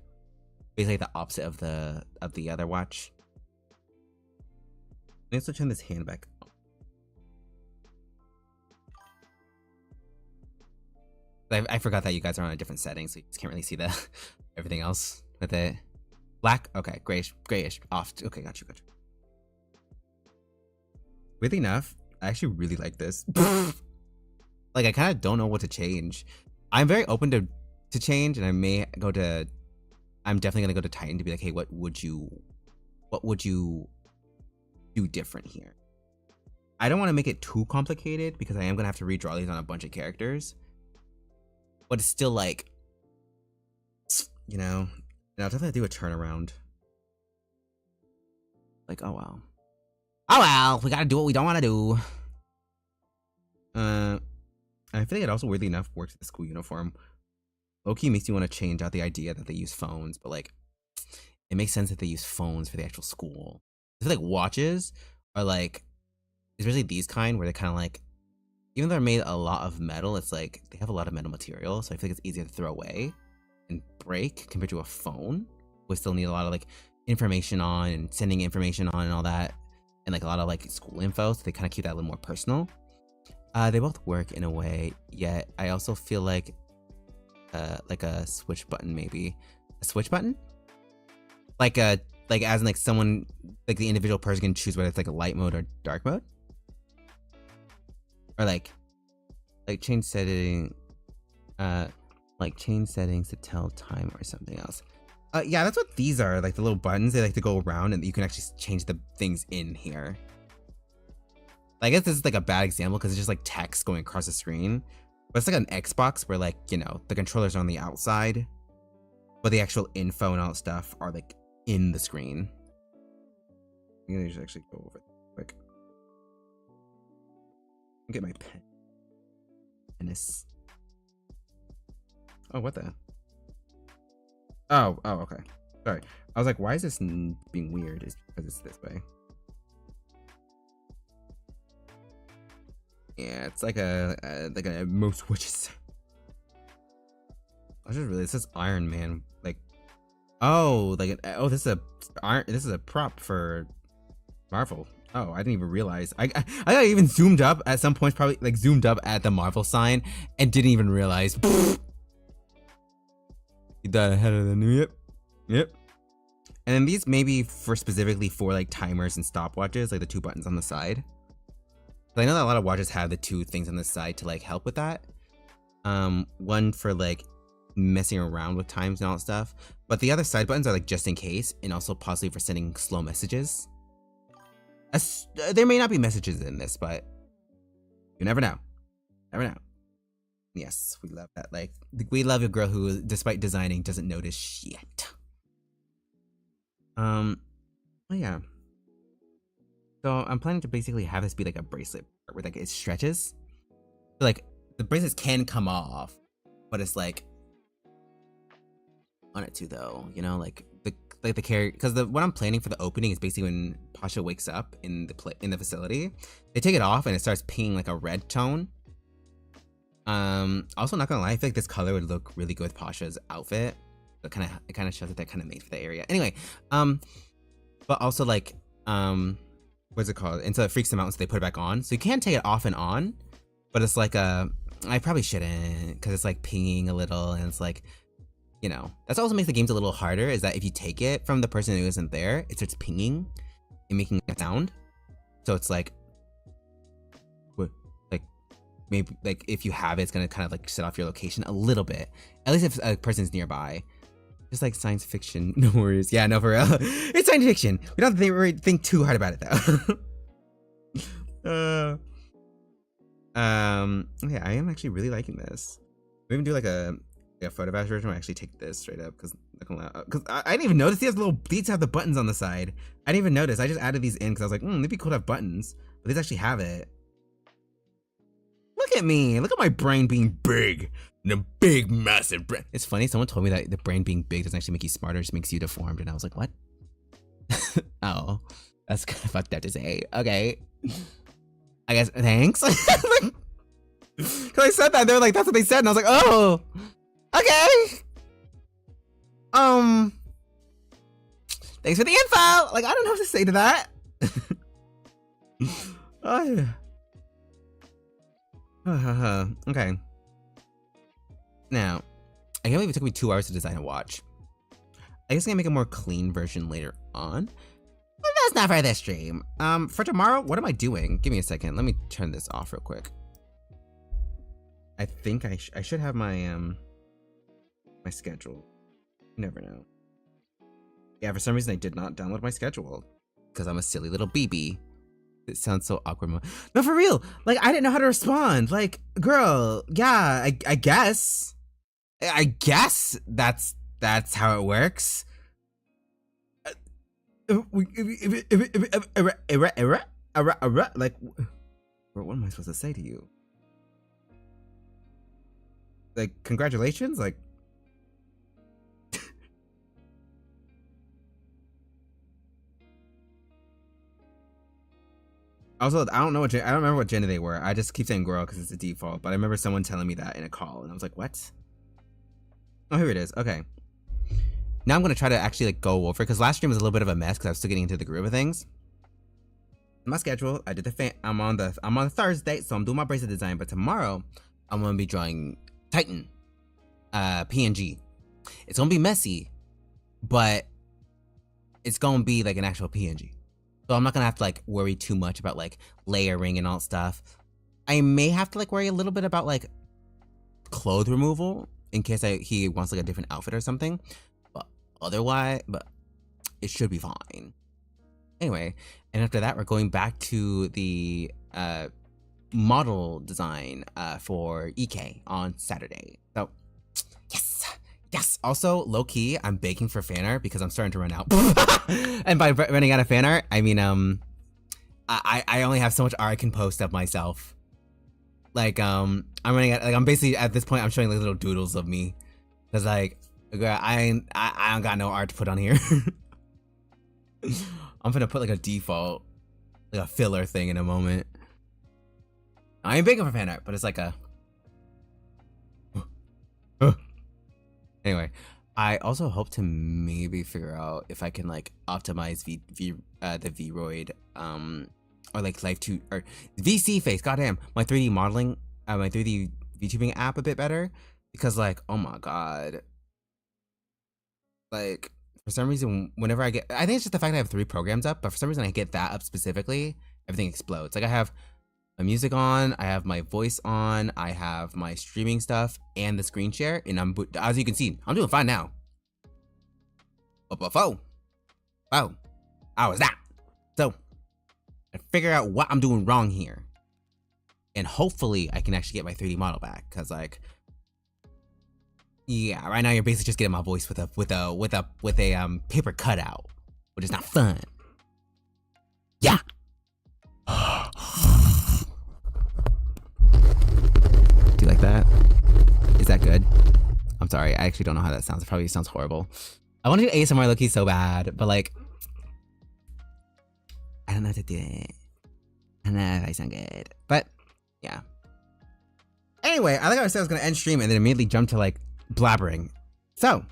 Basically the opposite of the other watch. Let's turn this hand back. I forgot that you guys are on a different setting, so you just can't really see the everything else with it. Black, okay, grayish, off. Okay, got you. Weirdly enough, I actually really like this. Like, I kind of don't know what to change. I'm very open to change, and I'm definitely gonna go to Titan to be like, hey, what would you do different here? I don't want to make it too complicated because I am gonna have to redraw these on a bunch of characters. But it's still like, and I'll definitely do a turnaround. Like, oh well, we gotta do what we don't want to do. I feel like it also weirdly enough works with the school uniform. Low-key makes you want to change out the idea that they use phones, but like, it makes sense that they use phones for the actual school. I feel like watches are like, especially these kind where they're kind of like, even though they're made a lot of metal, it's like they have a lot of metal material, so I feel like it's easier to throw away and break compared to a phone. We still need a lot of like information on and sending information on and all that, and like a lot of like school info, so they kind of keep that a little more personal. They both work in a way, yet I also feel like a switch button, maybe a switch button, like as in like someone, like the individual person can choose whether it's like a light mode or dark mode, or like change setting, like change settings to tell time or something else. Yeah, that's what these are, like the little buttons. They like to go around and you can actually change the things in here. I guess this is like a bad example because it's just like text going across the screen. But it's like an Xbox where like, you know, the controllers are on the outside, but the actual info and all that stuff are like in the screen. I'm gonna just actually go over it quick. Get my pen. Penis. Oh, what the? Oh, okay. Sorry. I was like, why is this being weird? It's because it's this way. Yeah, it's like a most witches. I just realized this is Iron Man. Like, oh, like this is a prop for Marvel. Oh, I didn't even realize. I got even zoomed up at some points, probably like zoomed up at the Marvel sign and didn't even realize. You died ahead of the new. Yep. And then these maybe for specifically for like timers and stopwatches, like the two buttons on the side. I know that a lot of watches have the two things on the side to like help with that. One for like messing around with times and all that stuff, but the other side buttons are like just in case, and also possibly for sending slow messages. There may not be messages in this, but you never know. Never know. Yes, we love that. Like, we love a girl who, despite designing, doesn't notice shit. Oh yeah. So I'm planning to basically have this be like a bracelet where like it stretches. So, like the bracelets can come off, but it's like on it too, though. You know, like the character, because what I'm planning for the opening is basically when Pasha wakes up in the facility, they take it off and it starts pinging like a red tone. Also, not gonna lie, I feel like this color would look really good with Pasha's outfit. It kind of shows that they're kind of made for the area. Anyway, but also like what's it called? And so it freaks them out, and so they put it back on. So you can take it off and on, but it's like I probably shouldn't, because it's like pinging a little, and it's like, you know, that's also makes the games a little harder, is that if you take it from the person who isn't there, it starts pinging and making a sound. So it's like maybe like if you have it, it's gonna kind of like set off your location a little bit, at least if a person's nearby. Just like science fiction. No worries. Yeah, no, for real. It's science fiction. We don't have to think too hard about it though. Yeah, I am actually really liking this. We even do like a photo bash version where I actually take this straight up, because I didn't even notice these have the buttons on the side. I didn't even notice. I just added these in because I was like, it'd be cool to have buttons, but these actually have it. Look at me. Look at my brain being big. The big, massive brain. It's funny. Someone told me that the brain being big doesn't actually make you smarter. It just makes you deformed. And I was like, what? Oh, that's kind of fucked up to say. Okay. I guess, thanks. Because I said that. They were like, that's what they said. And I was like, oh, okay. Thanks for the info. Like, I don't know what to say to that. Oh, yeah. Okay. Now, I can't believe it took me 2 hours to design a watch. I guess I'm gonna make a more clean version later on. But that's not for this stream. For tomorrow, what am I doing? Give me a second. Let me turn this off real quick. I think I should have my my schedule. You never know. Yeah, for some reason I did not download my schedule because I'm a silly little BB. It sounds so awkward. No, for real. Like, I didn't know how to respond. Like, girl, yeah, I guess. I guess that's how it works. Like, what am I supposed to say to you? Like, congratulations? Like, also, I don't remember what gender they were. I just keep saying girl because it's the default, but I remember someone telling me that in a call, and I was like, what? Oh, here it is. Okay. now I'm gonna try to actually like go over, because last stream was a little bit of a mess because I was still getting into the groove of things. My schedule, I did the fan. I'm on Thursday, so I'm doing my bracelet design. But tomorrow, I'm gonna be drawing Titan, PNG. It's gonna be messy, but it's gonna be like an actual PNG. So I'm not gonna have to like worry too much about like layering and all that stuff. I may have to like worry a little bit about like clothes removal in case he wants like a different outfit or something. But otherwise, it should be fine. Anyway, and after that, we're going back to the model design for EK on Saturday. So, yes. Also, low key, I'm begging for fan art because I'm starting to run out. And by running out of fan art, I mean I only have so much art I can post of myself. Like I'm running out. Like I'm basically at this point, I'm showing like little doodles of me, cause like I don't got no art to put on here. I'm gonna put like a default, like a filler thing in a moment. I ain't begging for fan art, but it's like a. Anyway, I also hope to maybe figure out if I can like optimize the Vroid or like Life 2 or VC Face. Goddamn, my 3D modeling, my 3D VTubing app a bit better, because like, oh my god, like. For some reason, whenever I think it's just the fact that I have 3 programs up, but for some reason I get that up specifically, everything explodes. Like I have my music on, I have my voice on, I have my streaming stuff and the screen share, and as you can see, I'm doing fine now. Oh, how was that? So, I figure out what I'm doing wrong here, and hopefully I can actually get my 3D model back, cause like. Yeah, right now you're basically just getting my voice with a paper cutout, which is not fun. Yeah. Do you like that? Is that good? I'm sorry, I actually don't know how that sounds. It probably sounds horrible. I want to do ASMR low-key so bad, but like, I don't know how to do it. I don't know if I sound good, but yeah. Anyway, I think I said I was gonna end stream and then immediately jump to like blabbering. So,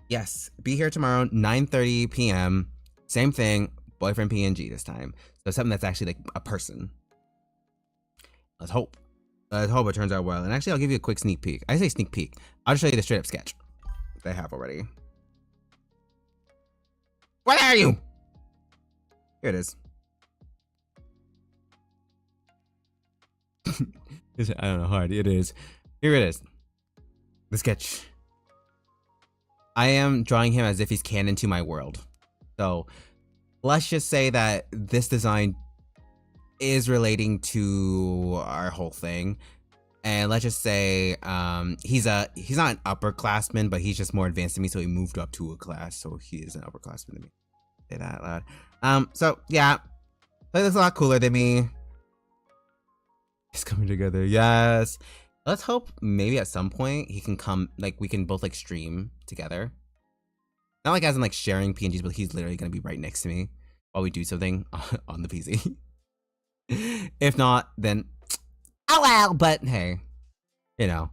yes, be here tomorrow, 9:30 p.m. Same thing, boyfriend PNG this time. So something that's actually like a person. Let's hope. Let's hope it turns out well. And actually, I'll give you a quick sneak peek. I say sneak peek. I'll just show you the straight up sketch that I have already. Where are you? Here it is. I don't know how hard it is. Here it is. The sketch. I am drawing him as if he's canon to my world. So let's just say that this design is relating to our whole thing. And let's just say he's not an upperclassman, but he's just more advanced than me, so he moved up to a class, so he is an upperclassman to me. Say that out loud. So yeah. He looks a lot cooler than me. It's coming together, yes. Let's hope maybe at some point he can come, like we can both like stream together. Not like as in like sharing PNGs, but he's literally gonna be right next to me while we do something on the PC. If not, then oh well. But hey, you know,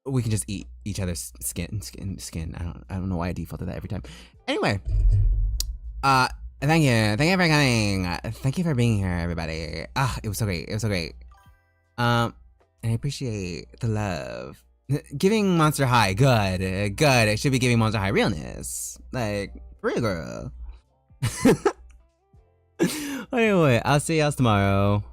we can just eat each other's skin. I don't know why I default to that every time. Anyway, thank you for coming. Thank you for being here, everybody. It was so great. And I appreciate the love. Giving Monster High, good. It should be giving Monster High realness. Like, for real, girl. Anyway, I'll see y'all tomorrow.